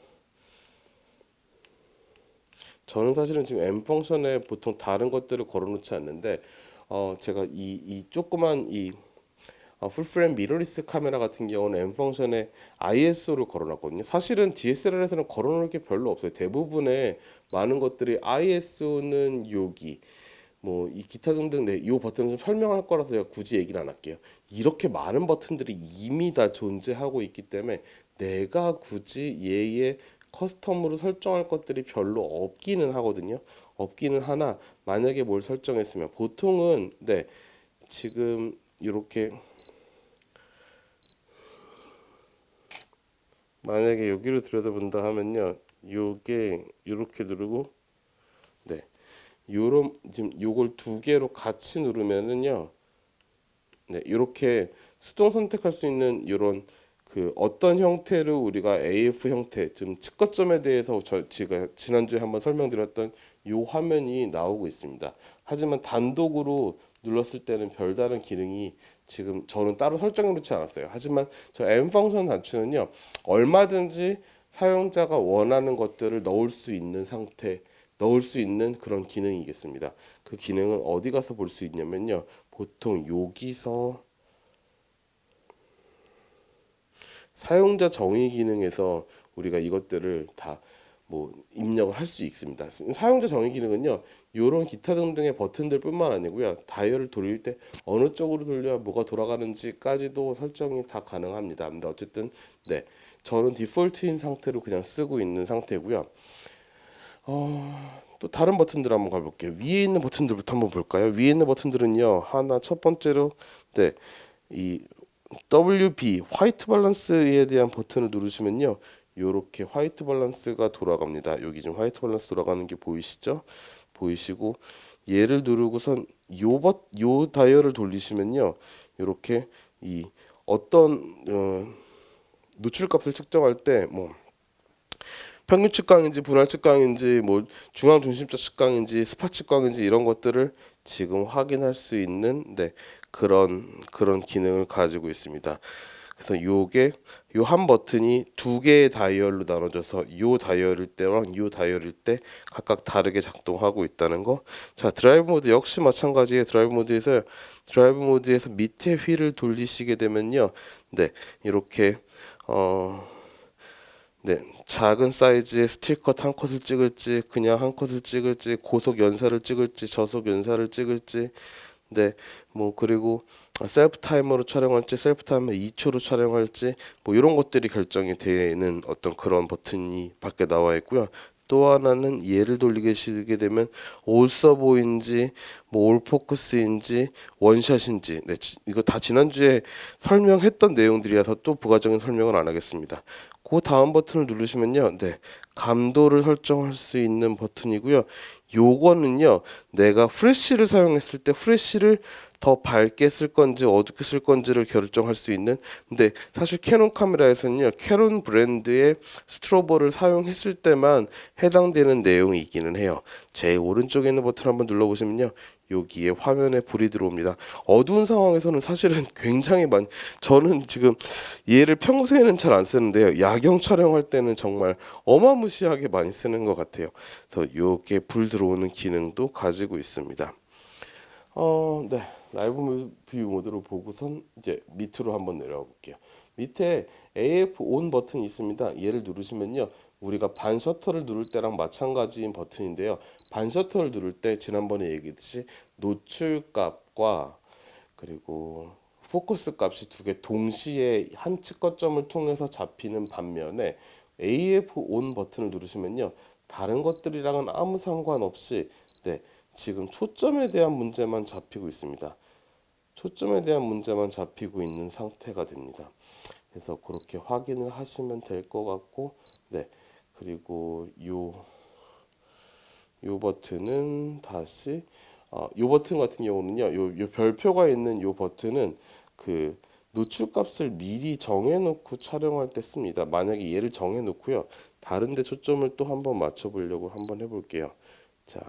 저는 사실은 지금 M 펑션에 보통 다른 것들을 걸어놓지 않는데, 제가 이 조그만 이 풀프레임 미러리스 카메라 같은 경우는 M 펑션에 ISO를 걸어놨거든요. 사실은 DSLR에서는 걸어놓을 게 별로 없어요. 대부분의 많은 것들이 ISO는 여기, 뭐 이 기타 등등, 네, 이 버튼을 좀 설명할 거라서 제가 굳이 얘기를 안 할게요. 이렇게 많은 버튼들이 이미 다 존재하고 있기 때문에 내가 굳이 얘의 커스텀으로 설정할 것들이 별로 없기는 하거든요. 없기는 하나, 만약에 뭘 설정했으면 보통은 네, 지금 이렇게 만약에 여기를 들여다본다 하면요, 요게 이렇게 누르고, 네, 요런 지금 요걸 두 개로 같이 누르면은요, 네, 이렇게 수동 선택할 수 있는 이런 그 어떤 형태로 우리가 AF 형태, 지금 측거점에 대해서 제가 지난주에 한번 설명드렸던 요 화면이 나오고 있습니다. 하지만 단독으로 눌렀을 때는 별다른 기능이 지금 저는 따로 설정해 놓지 않았어요. 하지만 저 M 펑션 단추는요, 얼마든지 사용자가 원하는 것들을 넣을 수 있는 그런 기능이겠습니다. 그 기능은 어디 가서 볼 수 있냐면요, 보통 여기서 사용자 정의 기능에서 우리가 이것들을 다 뭐 입력을 할 수 있습니다. 사용자 정의 기능은요, 이런 기타 등등의 버튼들뿐만 아니고요, 다이얼을 돌릴 때 어느 쪽으로 돌려야 뭐가 돌아가는지까지도 설정이 다 가능합니다. 근데 어쨌든 네, 저는 디폴트인 상태로 그냥 쓰고 있는 상태고요. 또 다른 버튼들 한번 가볼게요. 위에 있는 버튼들부터 한번 볼까요? 위에 있는 버튼들은요, 하나 첫 번째로 네, 이 WB 화이트 밸런스에 대한 버튼을 누르시면요, 요렇게 화이트 밸런스가 돌아갑니다. 여기 지금 화이트 밸런스 돌아가는 게 보이시죠? 보이시고, 얘를 누르고선 요 다이얼을 돌리시면요, 요렇게 이 어떤 노출값을 측정할 때 뭐 평균 측광인지 분할 측광인지 뭐 중앙 중심적 측광인지 스파 측광인지 이런 것들을 지금 확인할 수 있는 네, 그런 기능을 가지고 있습니다. 그래서 요게 요 한 버튼이 두 개의 다이얼로 나눠져서 요 다이얼일 때랑 요 다이얼일 때 각각 다르게 작동하고 있다는 거. 자, 드라이브 모드 역시 마찬가지에 드라이브 모드에서 밑에 휠을 돌리시게 되면요, 네, 이렇게 네, 작은 사이즈의 스틸컷 한 컷을 찍을지, 그냥 한 컷을 찍을지, 고속 연사를 찍을지, 저속 연사를 찍을지, 네, 뭐 그리고 셀프 타이머로 촬영할지, 셀프 타이머 2초로 촬영할지, 뭐 이런 것들이 결정이 되는 어떤 그런 버튼이 밖에 나와 있고요. 또 하나는 얘를 돌리게 되면 올 서버인지 뭐 올 포커스인지 원샷인지, 네, 이거 다 지난주에 설명했던 내용들이라서 또 부가적인 설명은 안 하겠습니다. 그 다음 버튼을 누르시면요, 네, 감도를 설정할 수 있는 버튼이고요. 요거는요, 내가 프레쉬를 사용했을 때 프레쉬를 더 밝게 쓸 건지 어둡게 쓸 건지를 결정할 수 있는, 근데 사실 캐논 카메라에서는요, 캐논 브랜드의 스트로보를 사용했을 때만 해당되는 내용이 있기는 해요. 제 오른쪽에 있는 버튼 한번 눌러보시면요, 여기에 화면에 불이 들어옵니다. 어두운 상황에서는 사실은 굉장히 많이, 저는 지금 얘를 평소에는 잘 안 쓰는데요. 야경 촬영할 때는 정말 어마무시하게 많이 쓰는 것 같아요. 그래서 요게 불 들어오는 기능도 가지고 있습니다. 네. 라이브 뷰 모드로 보고선 이제 밑으로 한번 내려가 볼게요. 밑에 AF ON 버튼이 있습니다. 얘를 누르시면요. 우리가 반 셔터를 누를 때랑 마찬가지인 버튼인데요. 반 셔터를 누를 때 지난번에 얘기했듯이 노출 값과 그리고 포커스 값이 두 개 동시에 한 측거점을 통해서 잡히는 반면에 AF ON 버튼을 누르시면요. 다른 것들이랑은 아무 상관없이 네, 지금 초점에 대한 문제만 잡히고 있습니다. 초점에 대한 문제만 잡히고 있는 상태가 됩니다. 그래서 그렇게 확인을 하시면 될 것 같고, 네. 그리고 요 버튼은 다시 요 버튼 같은 경우는요. 요 별표가 있는 요 버튼은 그 노출 값을 미리 정해놓고 촬영할 때 씁니다. 만약에 얘를 정해놓고요. 다른데 초점을 또 한번 맞춰보려고 한번 해볼게요. 자,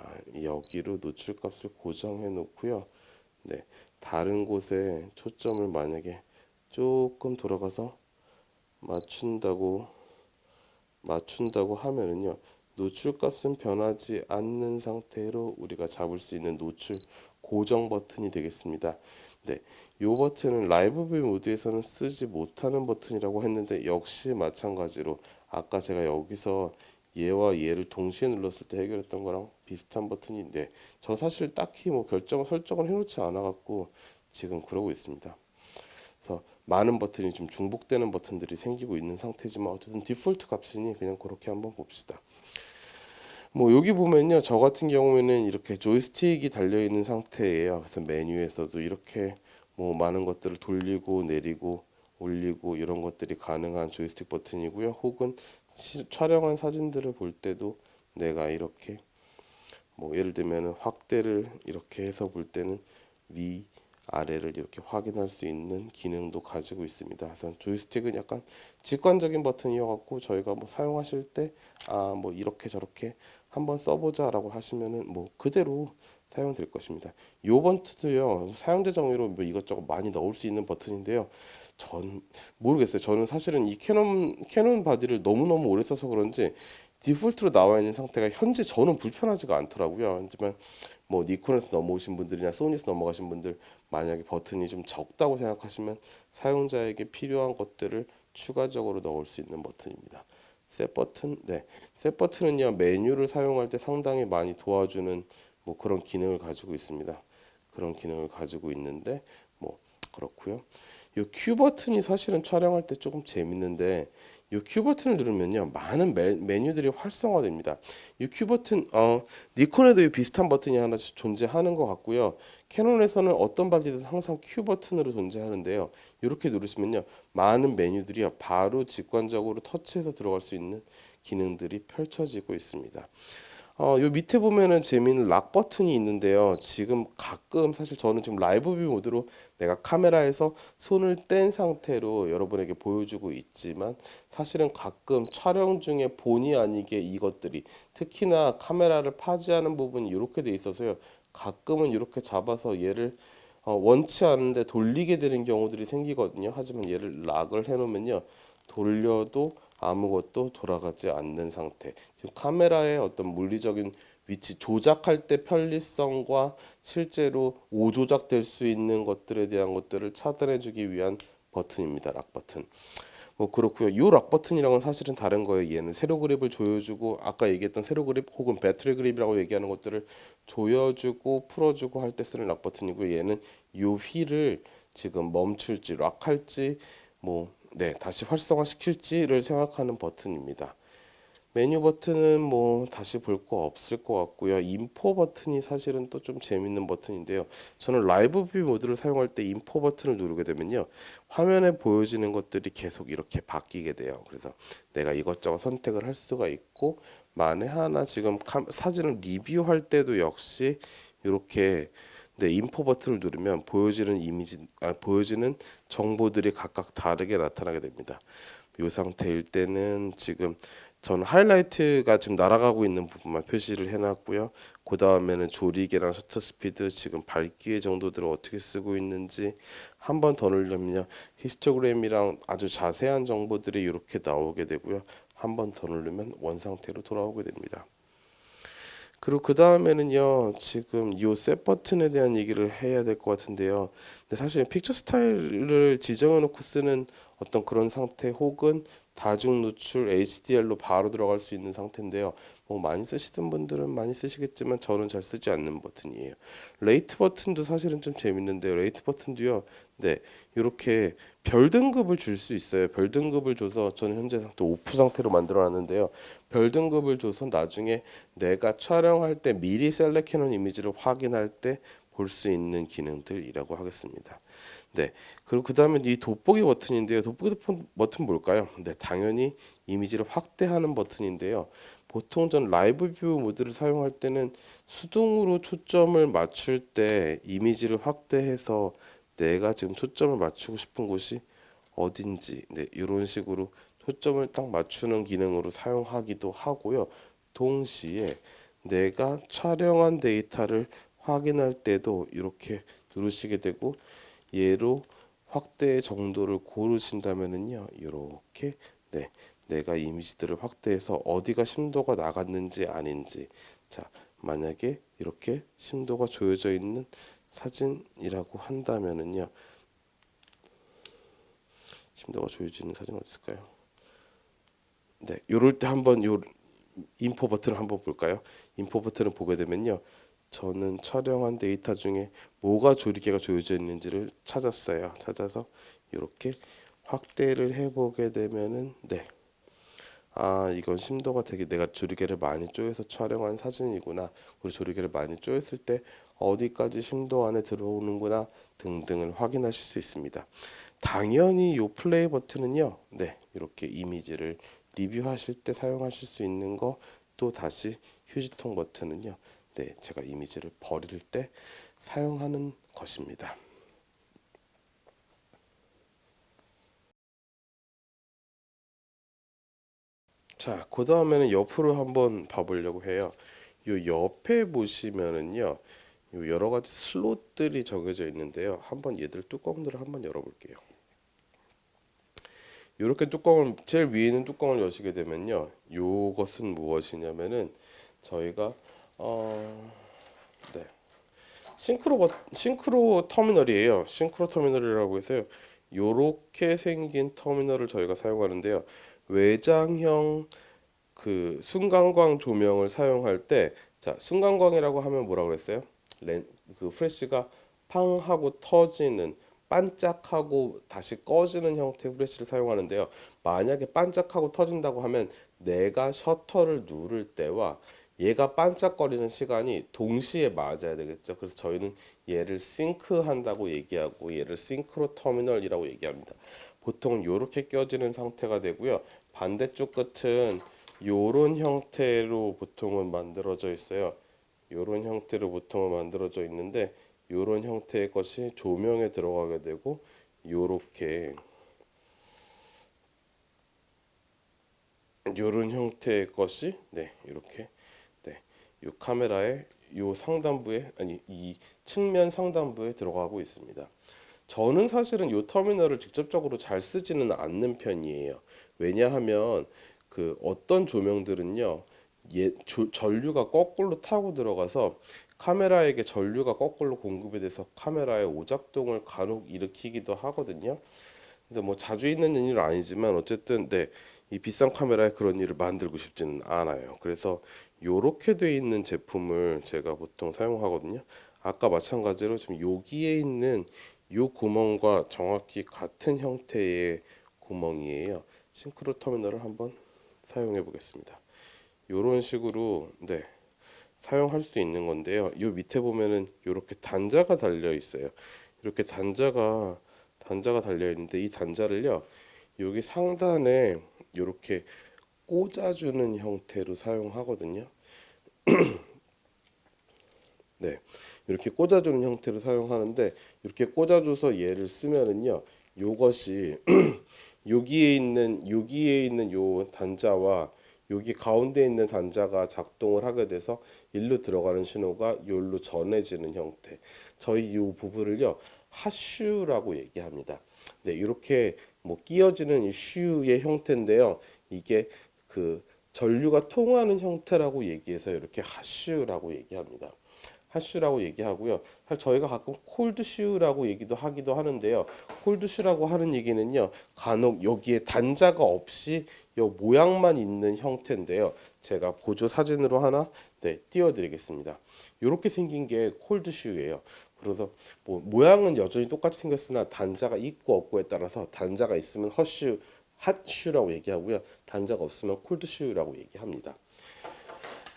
여기로 노출 값을 고정해 놓고요. 네, 다른 곳에 초점을 만약에 조금 돌아가서 맞춘다고 하면은요. 노출 값은 변하지 않는 상태로 우리가 잡을 수 있는 노출 고정 버튼이 되겠습니다. 네, 이 버튼은 라이브 뷰 모드에서는 쓰지 못하는 버튼이라고 했는데 역시 마찬가지로 아까 제가 여기서 얘와 얘를 동시에 눌렀을 때 해결했던 거랑 비슷한 버튼인데 저 사실 딱히 뭐 설정을 해놓지 않아 갖고 지금 그러고 있습니다. 그래서 많은 버튼이 좀 중복되는 버튼들이 생기고 있는 상태지만 어쨌든 디폴트 값이니 그냥 그렇게 한번 봅시다. 뭐 여기 보면요, 저 같은 경우에는 이렇게 조이스틱이 달려 있는 상태예요. 그래서 메뉴에서도 이렇게 뭐 많은 것들을 돌리고 내리고 올리고 이런 것들이 가능한 조이스틱 버튼이고요. 혹은 촬영한 사진들을 볼 때도 내가 이렇게 뭐 예를 들면 확대를 이렇게 해서 볼 때는 위 아래를 이렇게 확인할 수 있는 기능도 가지고 있습니다. 그래서 조이스틱은 약간 직관적인 버튼이어 갖고 저희가 뭐 사용하실 때 뭐 이렇게 저렇게 한번 써보자라고 하시면은 뭐 그대로 사용될 것입니다. 요 버튼도요, 사용자 정의로 뭐 이것저것 많이 넣을 수 있는 버튼인데요. 전 모르겠어요. 저는 사실은 이 캐논 바디를 너무너무 오래 써서 그런지 디폴트로 나와 있는 상태가 현재 저는 불편하지가 않더라고요. 하지만 뭐 니콘에서 넘어오신 분들이나 소니에서 넘어가신 분들 만약에 버튼이 좀 적다고 생각하시면 사용자에게 필요한 것들을 추가적으로 넣을 수 있는 버튼입니다. 셋 버튼, 네, 셋 버튼은요 메뉴를 사용할 때 상당히 많이 도와주는 뭐 그런 기능을 가지고 있습니다. 그런 기능을 가지고 있는데 뭐 그렇고요. 이 Q 버튼이 사실은 촬영할 때 조금 재밌는데 이 Q 버튼을 누르면요 많은 메뉴들이 활성화됩니다. 이 Q 버튼 니콘에도 비슷한 버튼이 하나 존재하는 것 같고요. 캐논에서는 어떤 바디든 항상 Q 버튼으로 존재하는데요. 이렇게 누르시면요 많은 메뉴들이 바로 직관적으로 터치해서 들어갈 수 있는 기능들이 펼쳐지고 있습니다. 요 밑에 보면은 재미있는 락 버튼이 있는데요. 지금 가끔 사실 저는 지금 라이브 뷰 모드로 내가 카메라에서 손을 뗀 상태로 여러분에게 보여주고 있지만 사실은 가끔 촬영 중에 본의 아니게 이것들이 특히나 카메라를 파지하는 부분이 이렇게 돼 있어서요. 가끔은 이렇게 잡아서 얘를 원치 않은데 돌리게 되는 경우들이 생기거든요. 하지만 얘를 락을 해놓으면요. 돌려도 아무것도 돌아가지 않는 상태. 지금 카메라의 어떤 물리적인 위치 조작할 때 편리성과 실제로 오조작될 수 있는 것들에 대한 것들을 차단해주기 위한 버튼입니다. 락 버튼. 뭐 그렇고요. 이 락 버튼이랑은 사실은 다른 거예요. 얘는 세로 그립을 조여주고 아까 얘기했던 세로 그립 혹은 배터리 그립이라고 얘기하는 것들을 조여주고 풀어주고 할 때 쓰는 락 버튼이고 얘는 이 휠을 지금 멈출지 락할지 뭐 네, 다시 활성화시킬지를 생각하는 버튼입니다. 메뉴 버튼은 뭐 다시 볼 거 없을 것 같고요. 인포 버튼이 사실은 또 좀 재밌는 버튼인데요. 저는 라이브 뷰 모드를 사용할 때 인포 버튼을 누르게 되면요. 화면에 보여지는 것들이 계속 이렇게 바뀌게 돼요. 그래서 내가 이것저것 선택을 할 수가 있고 만에 하나 지금 사진을 리뷰할 때도 역시 이렇게 네, 인포 버튼을 누르면 보여지는 정보들이 각각 다르게 나타나게 됩니다. 이 상태일 때는 지금 저는 하이라이트가 지금 날아가고 있는 부분만 표시를 해놨고요. 그 다음에는 조리개랑 셔터 스피드, 지금 밝기 정도들을 어떻게 쓰고 있는지 한 번 더 누르면요, 히스토그램이랑 아주 자세한 정보들이 이렇게 나오게 되고요. 한 번 더 누르면 원상태로 돌아오게 됩니다. 그리고 그 다음에는요, 지금 요 셋 버튼에 대한 얘기를 해야 될 것 같은데요. 근데 사실 픽처 스타일을 지정해 놓고 쓰는 어떤 그런 상태, 혹은 다중 노출 HDR로 바로 들어갈 수 있는 상태인데요. 뭐 많이 쓰시던 분들은 많이 쓰시겠지만 저는 잘 쓰지 않는 버튼이에요. 레이트 버튼도 사실은 좀 재밌는데요. 레이트 버튼도요, 네, 이렇게 별 등급을 줄 수 있어요. 별 등급을 줘서 저는 현재 상태 오프 상태로 만들어 놨는데요. 별 등급을 줘서 나중에 내가 촬영할 때 미리 셀렉해 놓은 이미지를 확인할 때 볼 수 있는 기능들이라고 하겠습니다. 네. 그리고 그 다음에 이 돋보기 버튼인데요. 돋보기 버튼 뭘까요? 네, 당연히 이미지를 확대하는 버튼인데요. 보통 전 라이브 뷰 모드를 사용할 때는 수동으로 초점을 맞출 때 이미지를 확대해서 내가 지금 초점을 맞추고 싶은 곳이 어딘지, 네, 이런 식으로 초점을 딱 맞추는 기능으로 사용하기도 하고요. 동시에 내가 촬영한 데이터를 확인할 때도 이렇게 누르시게 되고, 얘로 확대 정도를 고르신다면은요, 이렇게, 네, 내가 이미지들을 확대해서 어디가 심도가 나갔는지 아닌지, 자, 만약에 이렇게 심도가 조여져 있는 사진이라고 한다면은요, 심도가 조여져 있는 사진 어디 있을까요? 네, 요럴 때 한번 요 인포 버튼을 한번 볼까요? 인포 버튼을 보게 되면요, 저는 촬영한 데이터 중에 뭐가 조리개가 조여져 있는지를 찾았어요. 찾아서 이렇게 확대를 해보게 되면은, 네, 아, 이건 심도가 되게, 내가 조리개를 많이 쪼여서 촬영한 사진이구나, 그리고 조리개를 많이 쪼였을 때 어디까지 심도 안에 들어오는구나 등등을 확인하실 수 있습니다. 당연히 이 플레이 버튼은요, 네, 이렇게 이미지를 리뷰하실 때 사용하실 수 있는 거, 또 다시 휴지통 버튼은요, 네, 제가 이미지를 버릴 때 사용하는 것입니다. 자, 그 다음에는 옆으로 한번 봐보려고 해요. 요 옆에 보시면은요, 요 여러 가지 슬롯들이 적혀져 있는데요. 한번 얘들 뚜껑들을 한번 열어볼게요. 이렇게 뚜껑을, 제일 위에 있는 뚜껑을 여시게 되면요, 요것은 무엇이냐면은 저희가 네, 싱크로 터미널이에요. 싱크로 터미널이라고 해서요, 요렇게 생긴 터미널을 저희가 사용하는데요. 외장형 그 순간광 조명을 사용할 때, 자, 순간광이라고 하면 뭐라고 그랬어요? 그 프레쉬가 팡 하고 터지는, 반짝하고 다시 꺼지는 형태의 프레쉬를 사용하는데요. 만약에 반짝하고 터진다고 하면 내가 셔터를 누를 때와 얘가 반짝거리는 시간이 동시에 맞아야 되겠죠. 그래서 저희는 얘를 싱크한다고 얘기하고 얘를 싱크로 터미널이라고 얘기합니다. 보통 이렇게 껴지는 상태가 되고요. 반대쪽 끝은 요런 형태로 보통은 만들어져 있어요. 요런 형태로 보통은 만들어져 있는데, 요런 형태의 것이 조명에 들어가게 되고, 요렇게 요런 형태의 것이, 네, 이렇게, 네, 요 카메라의 요 상단부에, 아니, 이 측면 상단부에 들어가고 있습니다. 저는 사실은 요 터미널을 직접적으로 잘 쓰지는 않는 편이에요. 왜냐하면 그 어떤 조명들은요, 전류가 거꾸로 타고 들어가서 카메라에게 전류가 거꾸로 공급이 돼서 카메라의 오작동을 간혹 일으키기도 하거든요. 근데 뭐 자주 있는 일은 아니지만 어쨌든, 네, 이 비싼 카메라에 그런 일을 만들고 싶지는 않아요. 그래서 요렇게 돼 있는 제품을 제가 보통 사용하거든요. 아까 마찬가지로 지금 여기에 있는 요 구멍과 정확히 같은 형태의 구멍이에요. 싱크로 터미널을 한번 사용해 보겠습니다. 요런 식으로, 네, 사용할 수 있는 건데요. 요 밑에 보면은 이렇게 단자가 달려 있어요. 이렇게 단자가 달려 있는데, 이 단자를요, 여기 상단에 이렇게 꽂아주는 형태로 사용하거든요. 네, 이렇게 꽂아주는 형태로 사용하는데, 이렇게 꽂아줘서 얘를 쓰면은요, 요것이 여기에 있는 요 단자와 여기 가운데 있는 단자가 작동을 하게 돼서 일로 들어가는 신호가 여기로 전해지는 형태. 저희 이 부분을요 하슈라고 얘기합니다. 네, 이렇게 뭐 끼어지는 이 슈의 형태인데요. 이게 그 전류가 통하는 형태라고 얘기해서 이렇게 하슈라고 얘기합니다. 하슈라고 얘기하고요. 사실 저희가 가끔 콜드슈라고 얘기도 하기도 하는데요. 콜드슈라고 하는 얘기는요. 간혹 여기에 단자가 없이 요 모양만 있는 형태인데요. 제가 보조 사진으로 하나 띄워드리겠습니다. 이렇게 생긴 게 콜드슈예요. 그래서 뭐 모양은 여전히 똑같이 생겼으나 단자가 있고 없고에 따라서 단자가 있으면 헛슈, 핫슈라고 얘기하고요. 단자가 없으면 콜드슈라고 얘기합니다.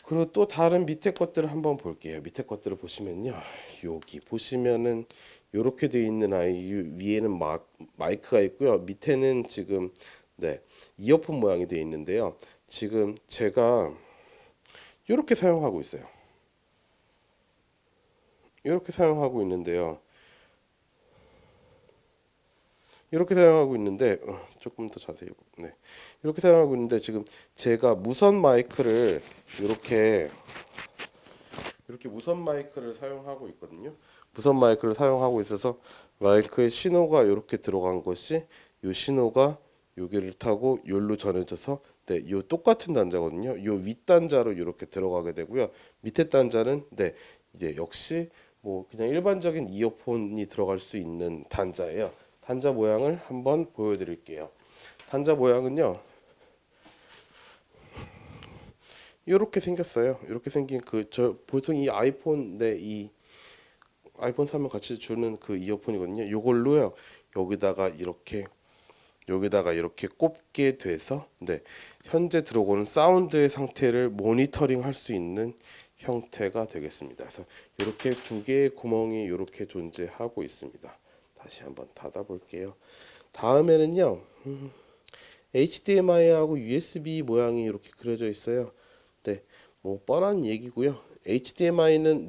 그리고 또 다른 밑에 것들을 한번 볼게요. 밑에 것들을 보시면요. 여기 보시면은 이렇게 되어 있는 아이 위에는 마이크가 있고요. 밑에는 지금 이어폰 모양이 되어 있는데요. 지금 제가 이렇게 사용하고 있어요. 이렇게 사용하고 있는데요. 이렇게 사용하고 있는데 조금 더 자세히 이렇게 사용하고 있는데 지금 제가 무선 마이크를 이렇게 무선 마이크를 사용하고 있거든요. 무선 마이크를 사용하고 있어서 마이크의 신호가 이렇게 들어간 것이 이 신호가 여기를 타고 여기로 전해져서 요 똑같은 단자거든요. 요 윗단자로 이렇게 들어가게 되고요. 밑에 단자는 이제 역시 뭐 그냥 일반적인 이어폰이 들어갈 수 있는 단자예요. 단자 모양을 한번 보여드릴게요. 단자 모양은요. 이렇게 생겼어요. 이렇게 생긴 보통 이 아이폰 이 아이폰 사면 같이 주는 그 이어폰이거든요. 이걸로요. 여기다가 이렇게 꼽게 돼서 현재 들어오는 사운드의 상태를 모니터링 할 수 있는 형태가 되겠습니다. 그래서 이렇게 두 개의 구멍이 이렇게 존재하고 있습니다. 다시 한번 닫아 볼게요. 다음에는요. HDMI하고 USB 모양이 이렇게 그려져 있어요. 뭐 뻔한 얘기고요. HDMI는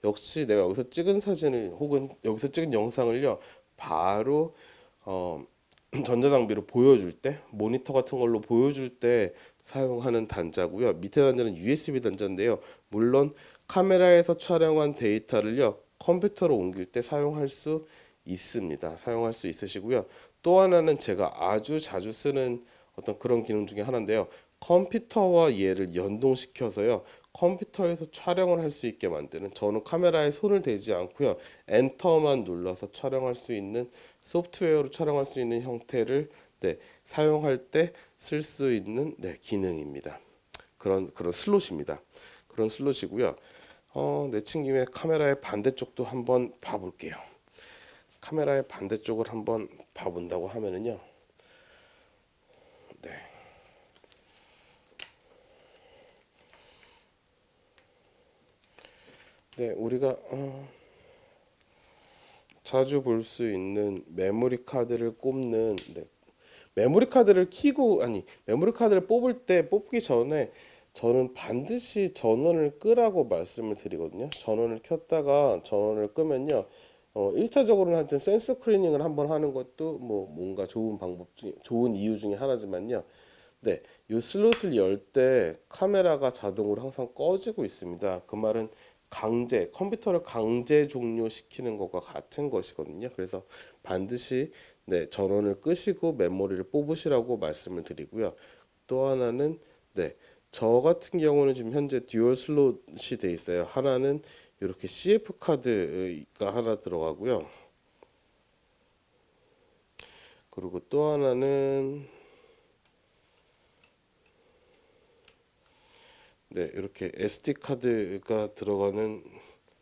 역시 내가 여기서 찍은 사진을 혹은 여기서 찍은 영상을요 바로 전자장비로 보여줄 때 모니터 같은 걸로 보여줄 때 사용하는 단자고요. 밑에 단자는 USB 단자인데요. 물론 카메라에서 촬영한 데이터를요 컴퓨터로 옮길 때 사용할 수 있습니다. 사용할 수 있으시고요. 또 하나는 제가 아주 자주 쓰는 어떤 그런 기능 중에 하나인데요. 컴퓨터와 얘를 연동시켜서요. 컴퓨터에서 촬영을 할 수 있게 만드는 저는 카메라에 손을 대지 않고요. 엔터만 눌러서 촬영할 수 있는 소프트웨어로 촬영할 수 있는 형태를 사용할 때 쓸 수 있는 기능입니다. 그런 슬롯입니다. 그런 슬롯이고요. 내친 김에 카메라의 반대쪽도 한번 봐볼게요. 카메라의 반대쪽을 한번 봐본다고 하면은요. 우리가 자주 볼 수 있는 메모리 카드를 꼽는 메모리 카드를 키고 메모리 카드를 뽑기 전에 저는 반드시 전원을 끄라고 말씀을 드리거든요. 전원을 켰다가 전원을 끄면요. 1차적으로는 하여튼 센서 클리닝을 한번 하는 것도 뭐 뭔가 좋은 이유 중에 하나지만요. 이 슬롯을 열 때 카메라가 자동으로 항상 꺼지고 있습니다. 그 말은 컴퓨터를 강제 종료시키는 것과 같은 것이거든요. 그래서 반드시 전원을 끄시고 메모리를 뽑으시라고 말씀을 드리고요. 또 하나는 저 같은 경우는 지금 현재 듀얼 슬롯이 돼 있어요. 하나는 이렇게 CF 카드가 하나 들어가고요. 그리고 또 하나는 이렇게 SD 카드가 들어가는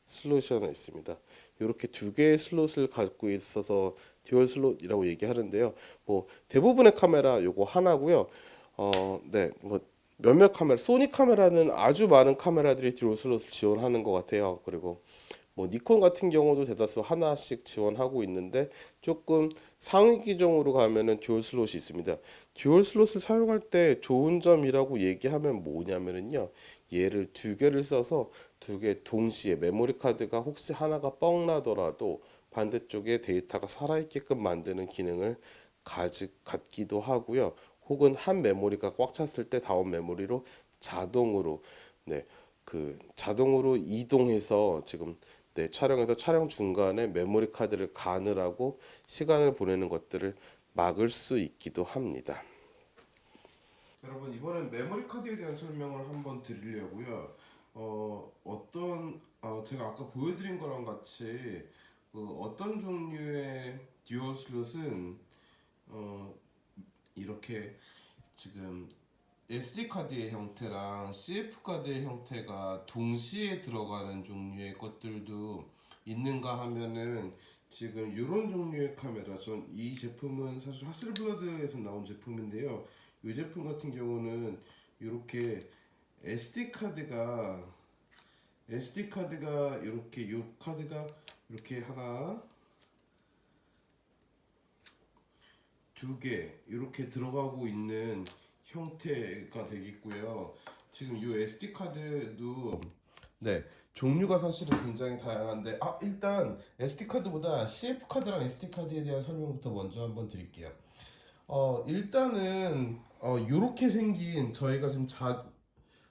슬롯이 하나 있습니다. 이렇게 두 개의 슬롯을 갖고 있어서 듀얼 슬롯이라고 얘기하는데요. 뭐 대부분의 카메라 요거 하나고요. 뭐 몇몇 카메라, 소니 카메라는 아주 많은 카메라들이 듀얼 슬롯을 지원하는 것 같아요. 그리고 뭐 니콘 같은 경우도 대다수 하나씩 지원하고 있는데 조금 상위 기종으로 가면은 듀얼 슬롯이 있습니다. 듀얼 슬롯을 사용할 때 좋은 점이라고 얘기하면 뭐냐면은요. 얘를 두 개를 써서 두 개 동시에 메모리 카드가 혹시 하나가 뻥 나더라도 반대쪽에 데이터가 살아있게끔 만드는 기능을 갖기도 하고요. 혹은 한 메모리가 꽉 찼을 때 다운 메모리로 자동으로 자동으로 이동해서 지금 촬영해서 촬영 중간에 메모리 카드를 가느라고 시간을 보내는 것들을 막을 수 있기도 합니다. 여러분, 이번엔 메모리 카드에 대한 설명을 한번 드리려고요. 제가 아까 보여드린 거랑 같이 어떤 종류의 듀얼 슬롯은 이렇게 지금 SD 카드의 형태랑 CF 카드의 형태가 동시에 들어가는 종류의 것들도 있는가 하면은 지금 이런 종류의 카메라, 전 이 제품은 사실 하슬블러드에서 나온 제품인데요. 이 제품 같은 경우는 이렇게 SD 카드가 이렇게 요 카드가 이렇게 하나, 두 개 이렇게 들어가고 있는 형태가 되겠고요. 지금 이 SD 카드도 종류가 사실은 굉장히 다양한데 일단 SD 카드보다 CF 카드랑 SD 카드에 대한 설명부터 먼저 한번 드릴게요. 일단은 이렇게 생긴 저희가 지금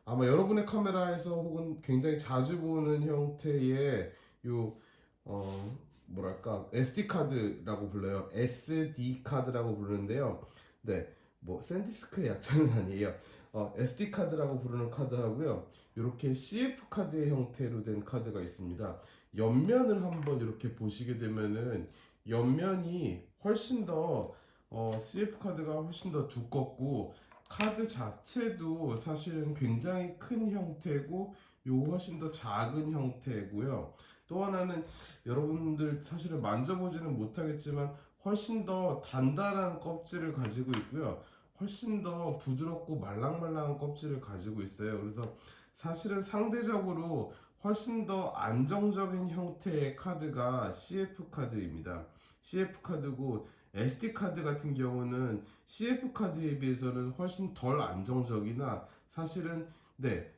아마 여러분의 카메라에서 혹은 굉장히 자주 보는 형태의 요 뭐랄까 SD 카드라고 불러요. SD 카드라고 부르는데요. 뭐 샌디스크의 약자는 아니에요. SD 카드라고 부르는 카드하고요. 이렇게 CF 카드의 형태로 된 카드가 있습니다. 옆면을 한번 이렇게 보시게 되면은 옆면이 훨씬 더 CF 카드가 훨씬 더 두껍고 카드 자체도 사실은 굉장히 큰 형태고 요 훨씬 더 작은 형태고요. 또 하나는 여러분들 사실은 만져보지는 못하겠지만 훨씬 더 단단한 껍질을 가지고 있고요. 훨씬 더 부드럽고 말랑말랑한 껍질을 가지고 있어요. 그래서 사실은 상대적으로 훨씬 더 안정적인 형태의 카드가 CF 카드입니다. CF 카드고 SD 카드 같은 경우는 CF 카드에 비해서는 훨씬 덜 안정적이나 사실은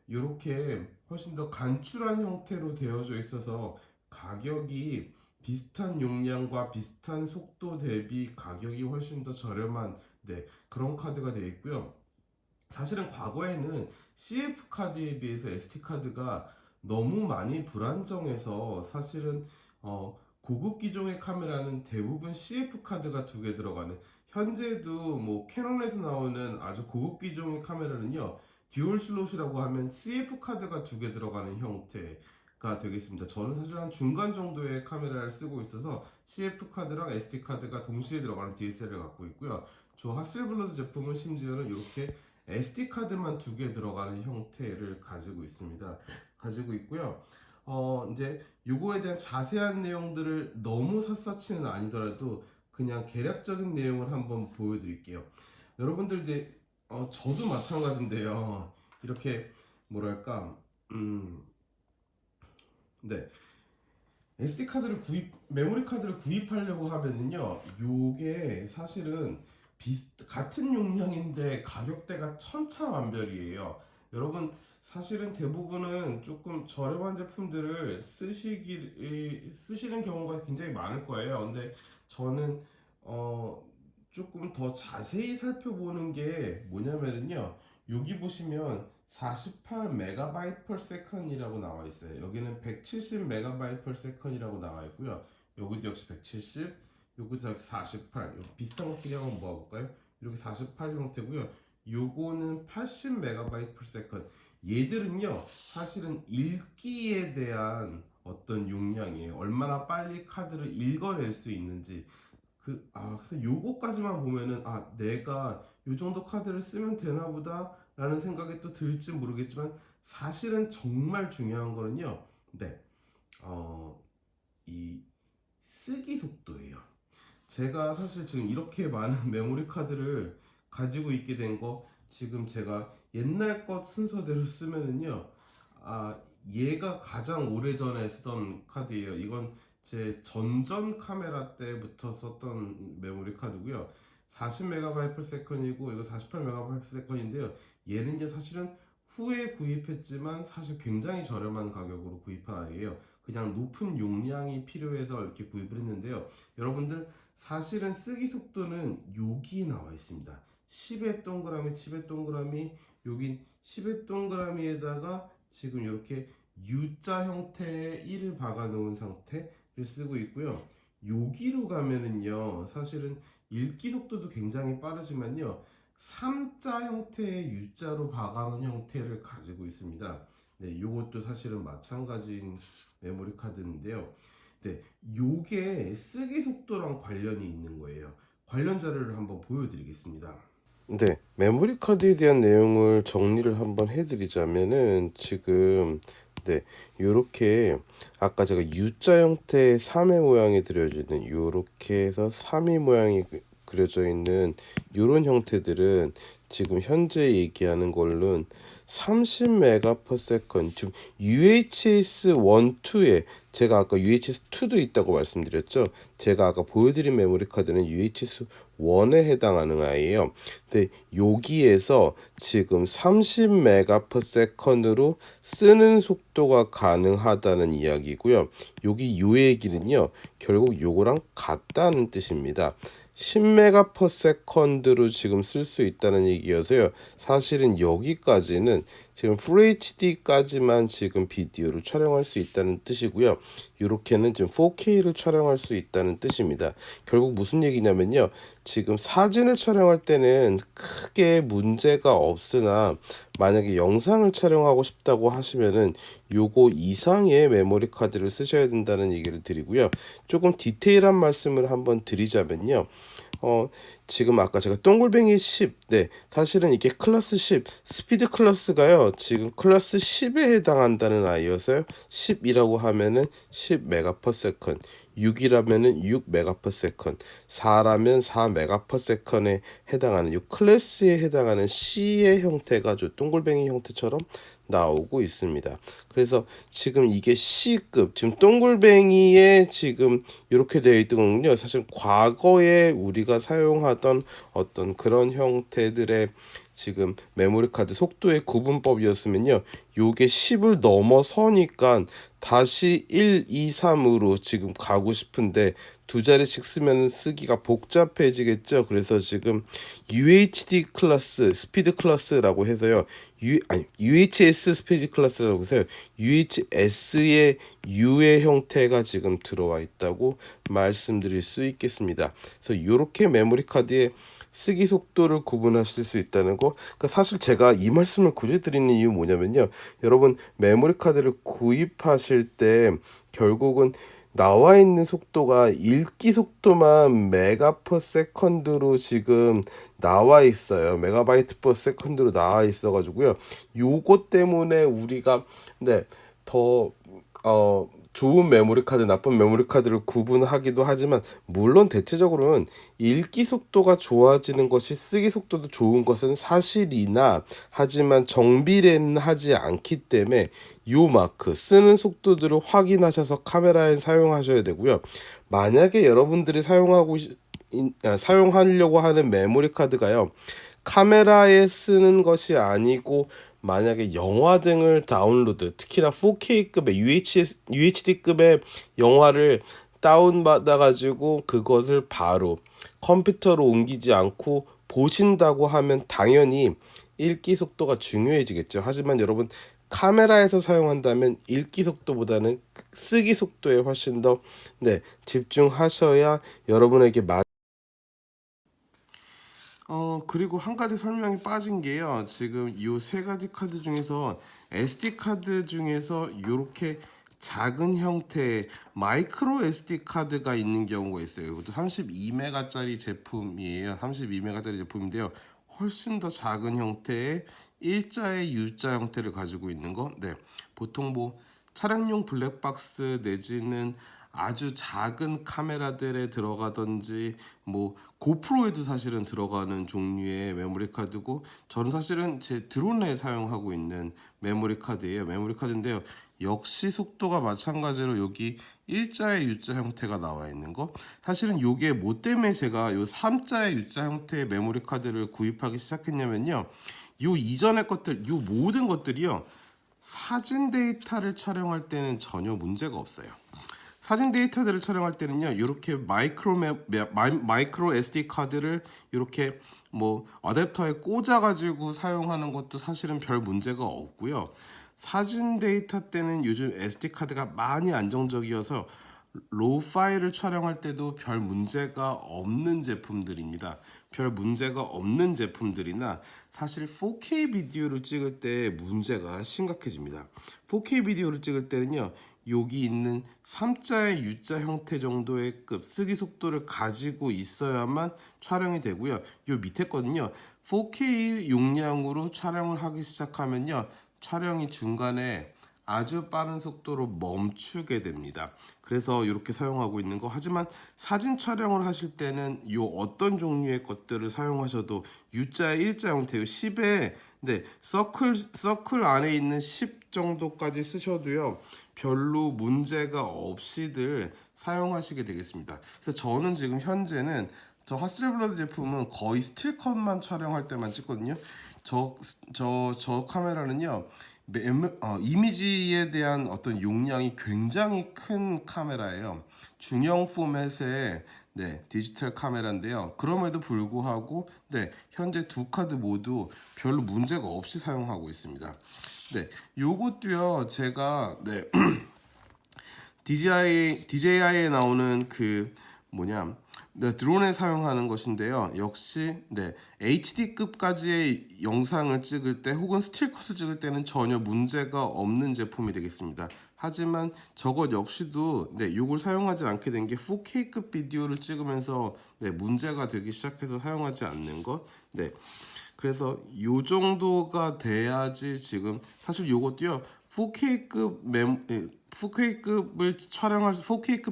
이렇게 훨씬 더 간출한 형태로 되어져 있어서 가격이 비슷한 용량과 비슷한 속도 대비 가격이 훨씬 더 저렴한 그런 카드가 되어 있고요. 사실은 과거에는 CF 카드에 비해서 SD 카드가 너무 많이 불안정해서 사실은 고급 기종의 카메라는 대부분 CF 카드가 두 개 들어가는, 현재도 뭐 캐논에서 나오는 아주 고급 기종의 카메라는요 듀얼 슬롯이라고 하면 CF 카드가 두 개 들어가는 형태가 되겠습니다. 저는 사실 한 중간 정도의 카메라를 쓰고 있어서 CF 카드랑 SD 카드가 동시에 들어가는 DSLR을 갖고 있고요. 저 하셀블러드 제품은 심지어는 이렇게 SD 카드만 두 개 들어가는 형태를 가지고 있습니다. 가지고 있고요. 이제 요거에 대한 자세한 내용들을 너무 샅샅이는 아니더라도 그냥 개략적인 내용을 한번 보여드릴게요. 여러분들 이제 저도 마찬가지인데요. 이렇게 뭐랄까 네 SD 카드를 메모리 카드를 구입하려고 하면은요, 요게 사실은 같은 용량인데 가격대가 천차만별이에요. 여러분, 사실은 대부분은 조금 저렴한 제품들을 쓰시는 경우가 굉장히 많을 거예요. 근데 저는 조금 더 자세히 살펴보는 게 뭐냐면은요, 여기 보시면 48 메가바이트 per second이라고 나와 있어요. 여기는 170 메가바이트 per second이라고 나와 있고요. 여기도 역시 170, 여기도 역시 48. 비슷한 것끼리 한번 모아볼까요? 이렇게 48 형태고요. 요거는 80 메가바이트 per second. 얘들은요, 사실은 읽기에 대한 어떤 용량이에요. 얼마나 빨리 카드를 읽어낼 수 있는지. 그래서 요거까지만 보면은 내가 요 정도 카드를 쓰면 되나 보다 라는 생각이 또 들지 모르겠지만 사실은 정말 중요한 거는요. 이 쓰기 속도예요. 제가 사실 지금 이렇게 많은 메모리 카드를 가지고 있게 된 거, 지금 제가 옛날 것 순서대로 쓰면은요, 얘가 가장 오래전에 쓰던 카드예요. 이건 제 전전 카메라 때부터 썼던 메모리 카드고요. 40MB per second이고 이거 48MB per second인데요. 얘는 이제 사실은 후에 구입했지만 사실 굉장히 저렴한 가격으로 구입한 아이예요. 그냥 높은 용량이 필요해서 이렇게 구입을 했는데요. 여러분들 사실은 쓰기 속도는 여기에 나와 있습니다. 10의 동그라미, 10의 동그라미, 여긴 10의 동그라미에다가 지금 이렇게 U자 형태의 1을 박아 놓은 상태를 쓰고 있고요. 여기로 가면은요, 사실은 읽기 속도도 굉장히 빠르지만요, 3자 형태의 U자로 박아 놓은 형태를 가지고 있습니다. 네, 이것도 사실은 마찬가지인 메모리 카드인데요. 네, 요게 쓰기 속도랑 관련이 있는 거예요. 관련 자료를 한번 보여드리겠습니다. 네, 메모리 카드에 대한 내용을 정리를 한번 해드리자면은 지금 네, 요렇게 아까 제가 U자 형태의 3의 모양이 그려지는 요렇게 해서 3의 모양이 그려져 있는 요런 형태들은 지금 현재 얘기하는 걸로는 30메가/s 지금 UHS 1, 2에 제가 아까 UHS 2도 있다고 말씀드렸죠. 제가 아까 보여드린 메모리 카드는 UHS 1에 해당하는 아이예요. 근데 여기에서 지금 30메가/s로 쓰는 속도가 가능하다는 이야기고요. 여기 요 얘기는요, 결국 요거랑 같다는 뜻입니다. 10메가/s로 지금 쓸 수 있다는 얘기여서요. 사실은 여기까지는 지금 FHD까지만 지금 비디오를 촬영할 수 있다는 뜻이고요. 이렇게는 지금 4K를 촬영할 수 있다는 뜻입니다. 결국 무슨 얘기냐면요. 지금 사진을 촬영할 때는 크게 문제가 없으나 만약에 영상을 촬영하고 싶다고 하시면은 요거 이상의 메모리 카드를 쓰셔야 된다는 얘기를 드리고요. 조금 디테일한 말씀을 한번 드리자면요. 지금 아까 제가 동글뱅이 10, 네, 사실은 이게 클래스 10, 스피드 클래스가요, 지금 클래스 10에 해당한다는 아이여서요, 10이라고 하면은 10메가/s, 6이라면은 6메가/s, 4라면 4메가/s에 해당하는 이 클래스에 해당하는 C의 형태가 저 동글뱅이 형태처럼 나오고 있습니다. 그래서 지금 이게 C급, 지금 동글뱅이에 지금 이렇게 되어 있던 거는요, 사실 과거에 우리가 사용하던 어떤 그런 형태들의 지금 메모리 카드 속도의 구분법이었으면요, 요게 10을 넘어서니까 다시 1, 2, 3으로 지금 가고 싶은데 두 자리씩 쓰면 쓰기가 복잡해지겠죠. 그래서 지금 UHD 클래스, 스피드 클래스라고 해서요. UHS 스피드 클래스라고 해서요. UHS의 U의 형태가 지금 들어와 있다고 말씀드릴 수 있겠습니다. 그래서 이렇게 메모리 카드의 쓰기 속도를 구분하실 수 있다는 거. 그러니까 사실 제가 이 말씀을 굳이 드리는 이유 뭐냐면요. 여러분 메모리 카드를 구입하실 때 결국은 나와 있는 속도가 읽기 속도만 메가/s로 지금 나와 있어요. 메가바이트/s로 나와 있어 가지고요. 요것 때문에 우리가 네, 더 좋은 메모리 카드, 나쁜 메모리 카드를 구분하기도 하지만 물론 대체적으로는 읽기 속도가 좋아지는 것이 쓰기 속도도 좋은 것은 사실이나 하지만 정비례는 하지 않기 때문에 요 마크 쓰는 속도들을 확인하셔서 카메라에 사용하셔야 되고요. 만약에 여러분들이 사용하려고 하는 메모리 카드가요, 카메라에 쓰는 것이 아니고 만약에 영화 등을 다운로드, 특히나 4K급의 UHD급의 영화를 다운받아 가지고 그것을 바로 컴퓨터로 옮기지 않고 보신다고 하면 당연히 읽기 속도가 중요해지겠죠. 하지만 여러분 카메라에서 사용한다면 읽기 속도보다는 쓰기 속도에 훨씬 더 네, 집중하셔야 여러분에게 그리고 한 가지 설명이 빠진 게요. 지금 이 세 가지 카드 중에서 SD 카드 중에서 이렇게 작은 형태의 마이크로 SD 카드가 있는 경우가 있어요. 이것도 32메가짜리 제품이에요. 32메가짜리 제품인데요. 훨씬 더 작은 형태의 일자의 U자 형태를 가지고 있는 거. 네. 보통 뭐 차량용 블랙박스 내지는 아주 작은 카메라들에 들어가든지 뭐 고프로에도 사실은 들어가는 종류의 메모리 카드고, 저는 사실은 제 드론에 사용하고 있는 메모리 카드예요. 메모리 카드인데요. 역시 속도가 마찬가지로 여기 일자의 U자 형태가 나와 있는 거. 사실은 요게 뭐 때문에 제가 요 3자의 U자 형태의 메모리 카드를 구입하기 시작했냐면요. 요 이전의 것들, 요 모든 것들이요, 사진 데이터를 촬영할 때는 전혀 문제가 없어요. 사진 데이터들을 촬영할 때는요, 이렇게 마이크로 SD 카드를 이렇게 뭐 어댑터에 꽂아가지고 사용하는 것도 사실은 별 문제가 없고요. 사진 데이터 때는 요즘 SD 카드가 많이 안정적이어서 로우 파일을 촬영할 때도 별 문제가 없는 제품들입니다. 별 문제가 없는 제품들이나 사실 4K 비디오를 찍을 때 문제가 심각해집니다. 4K 비디오를 찍을 때는요, 여기 있는 3자의 U자 형태 정도의 급 쓰기 속도를 가지고 있어야만 촬영이 되고요. 요 밑에 거는요, 4K 용량으로 촬영을 하기 시작하면요, 촬영이 중간에 아주 빠른 속도로 멈추게 됩니다. 그래서 이렇게 사용하고 있는 거. 하지만 사진 촬영을 하실 때는 요 어떤 종류의 것들을 사용하셔도 U자의 일자 형태의 10에 네, 서클 안에 있는 10 정도까지 쓰셔도요. 별로 문제가 없이들 사용하시게 되겠습니다. 그래서 저는 지금 현재는 저 하스레블러드 제품은 거의 스틸컷만 촬영할 때만 찍거든요. 저 카메라는요, 이미지에 대한 어떤 용량이 굉장히 큰 카메라예요. 중형 포맷의 네, 디지털 카메라인데요. 그럼에도 불구하고 네, 현재 두 카드 모두 별로 문제가 없이 사용하고 있습니다. 네, 요것도요, 제가 네, DJI에 나오는 그 뭐냐, 네, 드론에 사용하는 것인데요. 역시 네, HD급까지의 영상을 찍을 때 혹은 스틸컷을 찍을 때는 전혀 문제가 없는 제품이 되겠습니다. 하지만 저것 역시도 네, 이걸 사용하지 않게 된 게 4K급 비디오를 찍으면서 네, 문제가 되기 시작해서 사용하지 않는 것. 네. 그래서 요 정도가 돼야지 지금 사실 요것도요. 4K급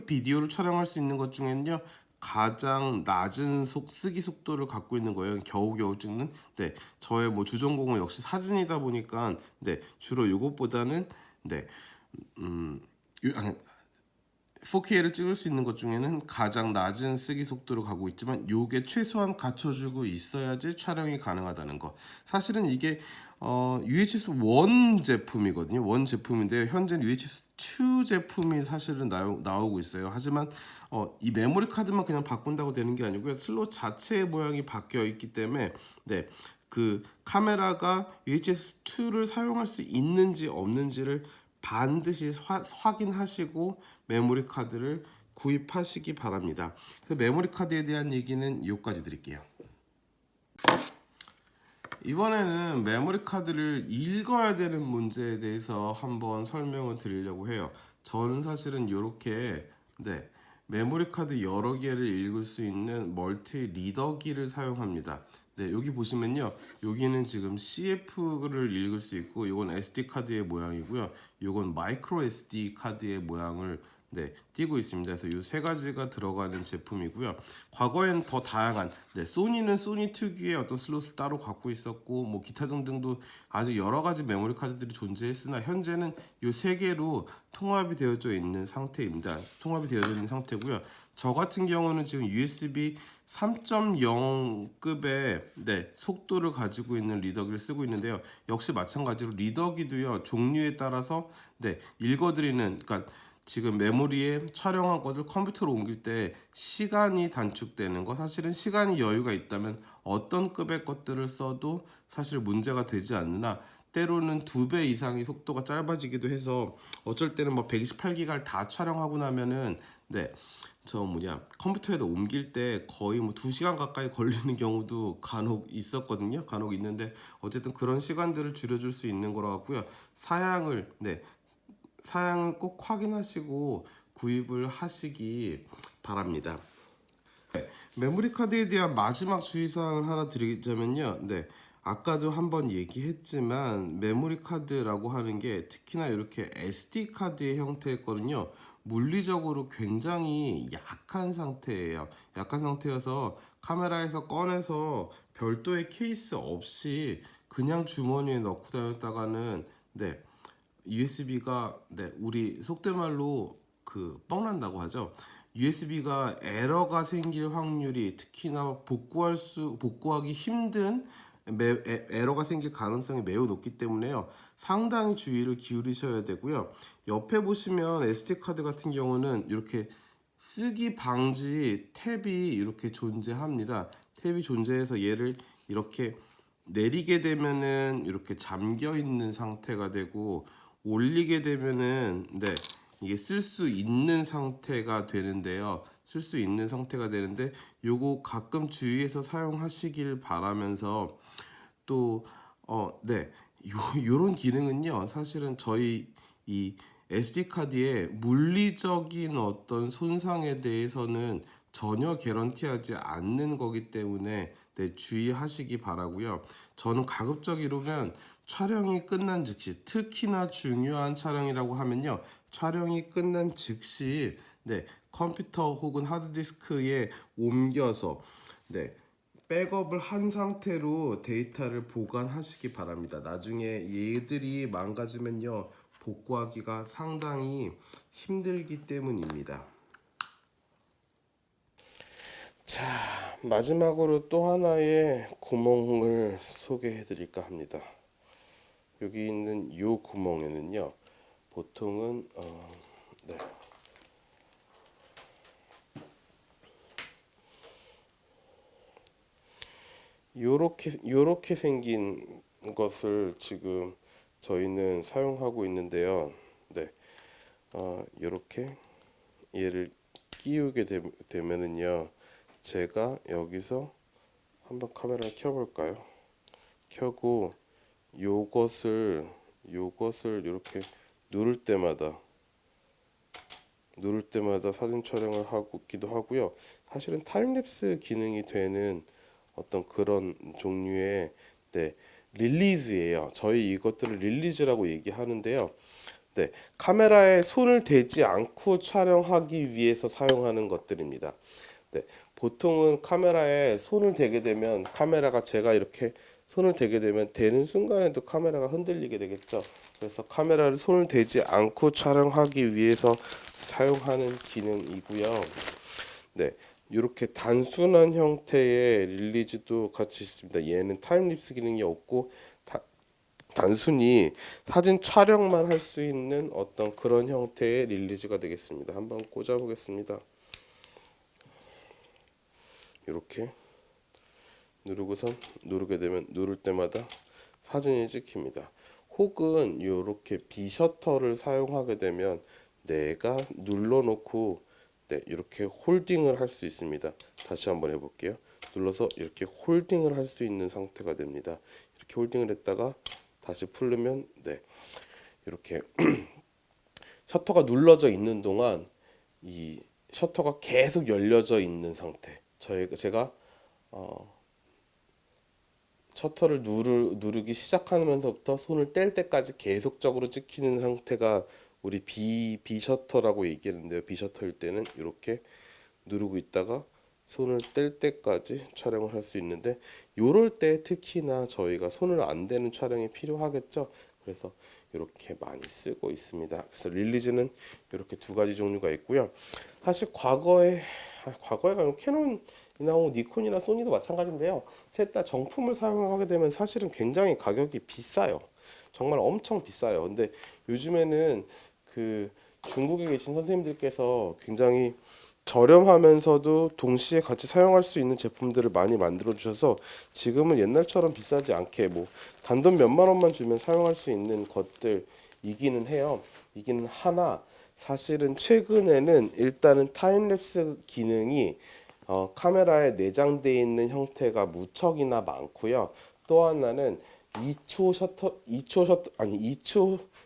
비디오를 촬영할 수 있는 것 중에는요. 가장 낮은 쓰기 속도를 갖고 있는 거예요. 겨우겨우 찍는. 네, 저의 뭐 주전공은 역시 사진이다 보니까 네, 주로 요것보다는 네, 4K를 찍을 수 있는 것 중에는 가장 낮은 쓰기 속도를 가고 있지만 요게 최소한 갖춰주고 있어야지 촬영이 가능하다는 거. 사실은 이게 UHS-1 제품이거든요. 1 제품인데요. 현재는 UHS-2 제품이 사실은 나오고 있어요. 하지만 이 메모리 카드만 그냥 바꾼다고 되는 게 아니고요. 슬롯 자체의 모양이 바뀌어 있기 때문에 네, 그 카메라가 UHS-2를 사용할 수 있는지 없는지를 반드시 확인하시고 메모리 카드를 구입하시기 바랍니다. 그래서 메모리 카드에 대한 얘기는 여기까지 드릴게요. 이번에는 메모리 카드를 읽어야 되는 문제에 대해서 한번 설명을 드리려고 해요. 저는 사실은 이렇게 네, 메모리 카드 여러 개를 읽을 수 있는 멀티 리더기를 사용합니다. 네, 여기 보시면요. 여기는 지금 CF를 읽을 수 있고 이건 SD 카드의 모양이고요. 이건 마이크로 SD 카드의 모양을 네, 띄고 있습니다. 그래서 이 세 가지가 들어가는 제품이고요. 과거에는 더 다양한 소니는 소니 특유의 어떤 슬롯을 따로 갖고 있었고 뭐 기타 등등도 아주 여러 가지 메모리 카드들이 존재했으나 현재는 이 세 개로 통합이 되어져 있는 상태입니다. 통합이 되어져 있는 상태고요. 저 같은 경우는 지금 USB 3.0급의 네, 속도를 가지고 있는 리더기를 쓰고 있는데요. 역시 마찬가지로 리더기도요. 종류에 따라서 네, 읽어드리는 그러니까 지금 메모리에 촬영한 것을 컴퓨터로 옮길 때 시간이 단축되는 거, 사실은 시간이 여유가 있다면 어떤 급의 것들을 써도 사실 문제가 되지 않으나 때로는 2배 이상의 속도가 짧아지기도 해서 어쩔 때는 뭐 128기가를 다 촬영하고 나면은 네, 컴퓨터에다 옮길 때 거의 뭐 2시간 가까이 걸리는 경우도 간혹 있었거든요. 간혹 있는데 어쨌든 그런 시간들을 줄여줄 수 있는 거라 같고요. 사양을 꼭 확인하시고 구입을 하시기 바랍니다. 네, 메모리 카드에 대한 마지막 주의사항을 하나 드리자면요. 네, 아까도 한번 얘기했지만 메모리 카드라고 하는 게 특히나 이렇게 SD 카드의 형태였거든요. 물리적으로 굉장히 약한 상태예요. 약한 상태여서 카메라에서 꺼내서 별도의 케이스 없이 그냥 주머니에 넣고 다녔다가는 네, USB가 네, 우리 속된 말로 그 뻥난다고 하죠. USB가 에러가 생길 확률이 특히나 복구하기 힘든 에러가 생길 가능성이 매우 높기 때문에요. 상당히 주의를 기울이셔야 되고요. 옆에 보시면 SD 카드 같은 경우는 이렇게 쓰기 방지 탭이 이렇게 존재합니다. 탭이 존재해서 얘를 이렇게 내리게 되면은 이렇게 잠겨 있는 상태가 되고, 올리게 되면은 이게 쓸 수 있는 상태가 되는데요. 쓸 수 있는 상태가 되는데, 요거 가끔 주의해서 사용하시길 바라면서, 또 요런 기능은요, 사실은 저희 이 SD 카드의 물리적인 어떤 손상에 대해서는 전혀 개런티하지 않는 거기 때문에 주의하시기 바라고요. 저는 가급적이로면 촬영이 끝난 즉시, 특히나 중요한 촬영이라고 하면요, 촬영이 끝난 즉시 컴퓨터 혹은 하드디스크에 옮겨서 백업을 한 상태로 데이터를 보관하시기 바랍니다. 나중에 얘들이 망가지면요, 복구하기가 상당히 힘들기 때문입니다. 자, 마지막으로 또 하나의 구멍을 소개해 드릴까 합니다. 여기 있는 이 구멍에는요, 보통은 요렇게 생긴 것을 지금 저희는 사용하고 있는데요. 요렇게 얘를 끼우게 되면은요, 제가 여기서 한번 카메라를 켜볼까요? 켜고 요것을 이렇게 누를 때마다 사진 촬영을 하기도 하고요. 사실은 타임랩스 기능이 되는 어떤 그런 종류의 릴리즈예요. 저희 이것들을 릴리즈라고 얘기하는데요. 카메라에 손을 대지 않고 촬영하기 위해서 사용하는 것들입니다. 보통은 카메라에 손을 대게 되면 제가 이렇게 손을 대게 되면 대는 순간에도 카메라가 흔들리게 되겠죠. 그래서 카메라를 손을 대지 않고 촬영하기 위해서 사용하는 기능이고요. 이렇게 단순한 형태의 릴리즈도 같이 있습니다. 얘는 타임립스 기능이 없고 단순히 사진 촬영만 할 수 있는 어떤 그런 형태의 릴리즈가 되겠습니다. 한번 꽂아 보겠습니다. 이렇게 누르고선 누를 때마다 사진이 찍힙니다. 혹은 이렇게 비셔터를 사용하게 되면 내가 눌러놓고 이렇게 홀딩을 할 수 있습니다. 다시 한번 해볼게요. 눌러서 이렇게 홀딩을 할 수 있는 상태가 됩니다. 이렇게 홀딩을 했다가 다시 풀르면 이렇게 셔터가 눌러져 있는 동안 이 셔터가 계속 열려져 있는 상태. 제가 셔터를 누르기 시작하면서부터 손을 뗄 때까지 계속적으로 찍히는 상태가 우리 비셔터라고 얘기하는데요. 비셔터일 때는 이렇게 누르고 있다가 손을 뗄 때까지 촬영을 할 수 있는데, 요럴 때 특히나 저희가 손을 안 대는 촬영이 필요하겠죠. 그래서 이렇게 많이 쓰고 있습니다. 그래서 릴리즈는 이렇게 두 가지 종류가 있고요. 사실 과거에 가면 캐논이나 니콘이나 소니도 마찬가지인데요. 셋 다 정품을 사용하게 되면 사실은 굉장히 가격이 비싸요. 정말 엄청 비싸요. 근데 요즘에는 그 중국에 계신 선생님들께서 굉장히 저렴하면서도 동시에 같이 사용할 수 있는 제품들을 많이 만들어 주셔서 지금은 옛날처럼 비싸지 않게 단돈 몇만 원만 주면 사용할 수 있는 것들이기는 해요. 이기는 하나, 사실은 최근에는 일단은 타임랩스 기능이 카메라에 내장되어 있는 형태가 무척이나 많고요. 또 하나는 2초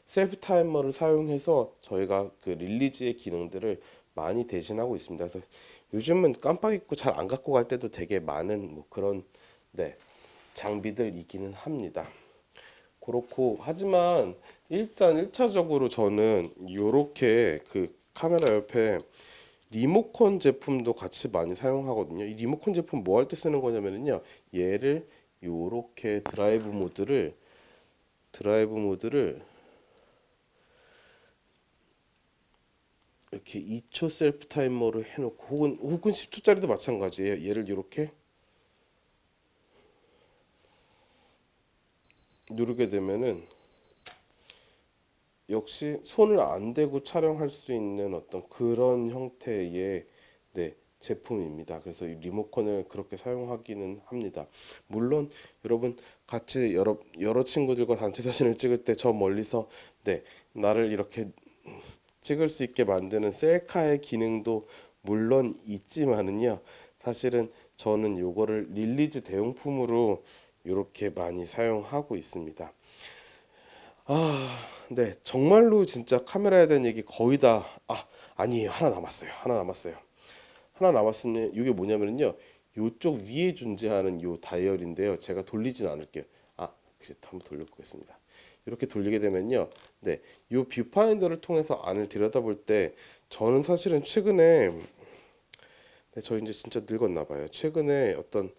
셀프 타이머를 사용해서 저희가 그 릴리즈의 기능들을 많이 대신하고 있습니다. 그래서 요즘은 깜빡 잊고 잘 안 갖고 갈 때도 되게 많은 그런 장비들이기는 합니다. 그렇고 하지만 일단 1차적으로 저는 요렇게 그 카메라 옆에 리모컨 제품도 같이 많이 사용하거든요. 이 리모컨 제품 뭐 할 때 쓰는 거냐면요, 얘를 요렇게 드라이브 모드를 이렇게 2초 셀프 타이머로 해놓고, 혹은 10초짜리도 마찬가지예요. 얘를 이렇게 누르게 되면은 역시 손을 안 대고 촬영할 수 있는 어떤 그런 형태의 제품입니다. 그래서 이 리모컨을 그렇게 사용하기는 합니다. 물론 여러분 같이 여러 친구들과 단체 사진을 찍을 때 저 멀리서 네 나를 이렇게 찍을 수 있게 만드는 셀카의 기능도 물론 있지만은요. 사실은 저는 요거를 릴리즈 대용품으로 이렇게 많이 사용하고 있습니다. 네, 정말로 진짜 카메라에 대한 얘기 거의 다, 아니에요. 하나 남았어요. 하나 남았어요. 하나 남았으면 이게 뭐냐면요. 요쪽 위에 존재하는 요 다이얼인데요. 제가 돌리진 않을게요. 그래, 한번 돌려보겠습니다. 이렇게 돌리게 되면요. 네, 요 뷰파인더를 통해서 안을 들여다볼 때 저는 사실은 최근에 네, 저 이제 진짜 늙었나 봐요. 최근에 어떤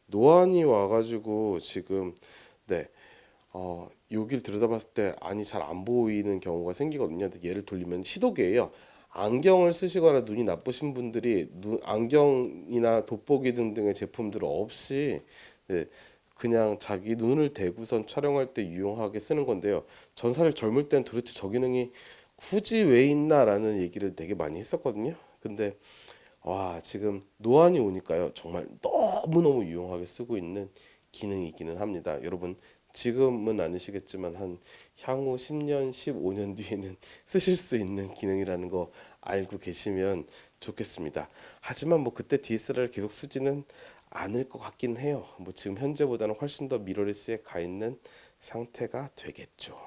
노안이 와가지고 지금 네, 여기를 들여다봤을 때 안이 잘 안 보이는 경우가 생기거든요. 근데 얘를 돌리면 시도계예요. 안경을 쓰시거나 눈이 나쁘신 분들이 안경이나 돋보기 등등의 제품들 없이 네, 그냥 자기 눈을 대고선 촬영할 때 유용하게 쓰는 건데요. 전 사실 젊을 땐 도대체 저 기능이 굳이 왜 있나라는 얘기를 되게 많이 했었거든요. 근데 와, 지금 노안이 오니까요. 정말 너무너무 유용하게 쓰고 있는 기능이기는 합니다. 여러분, 지금은 아니시겠지만 한 향후 10년, 15년 뒤에는 쓰실 수 있는 기능이라는 거 알고 계시면 좋겠습니다. 하지만 뭐 그때 DSLR 계속 쓰지는 않을 것 같긴 해요. 뭐 지금 현재보다는 훨씬 더 미러리스에 가 있는 상태가 되겠죠.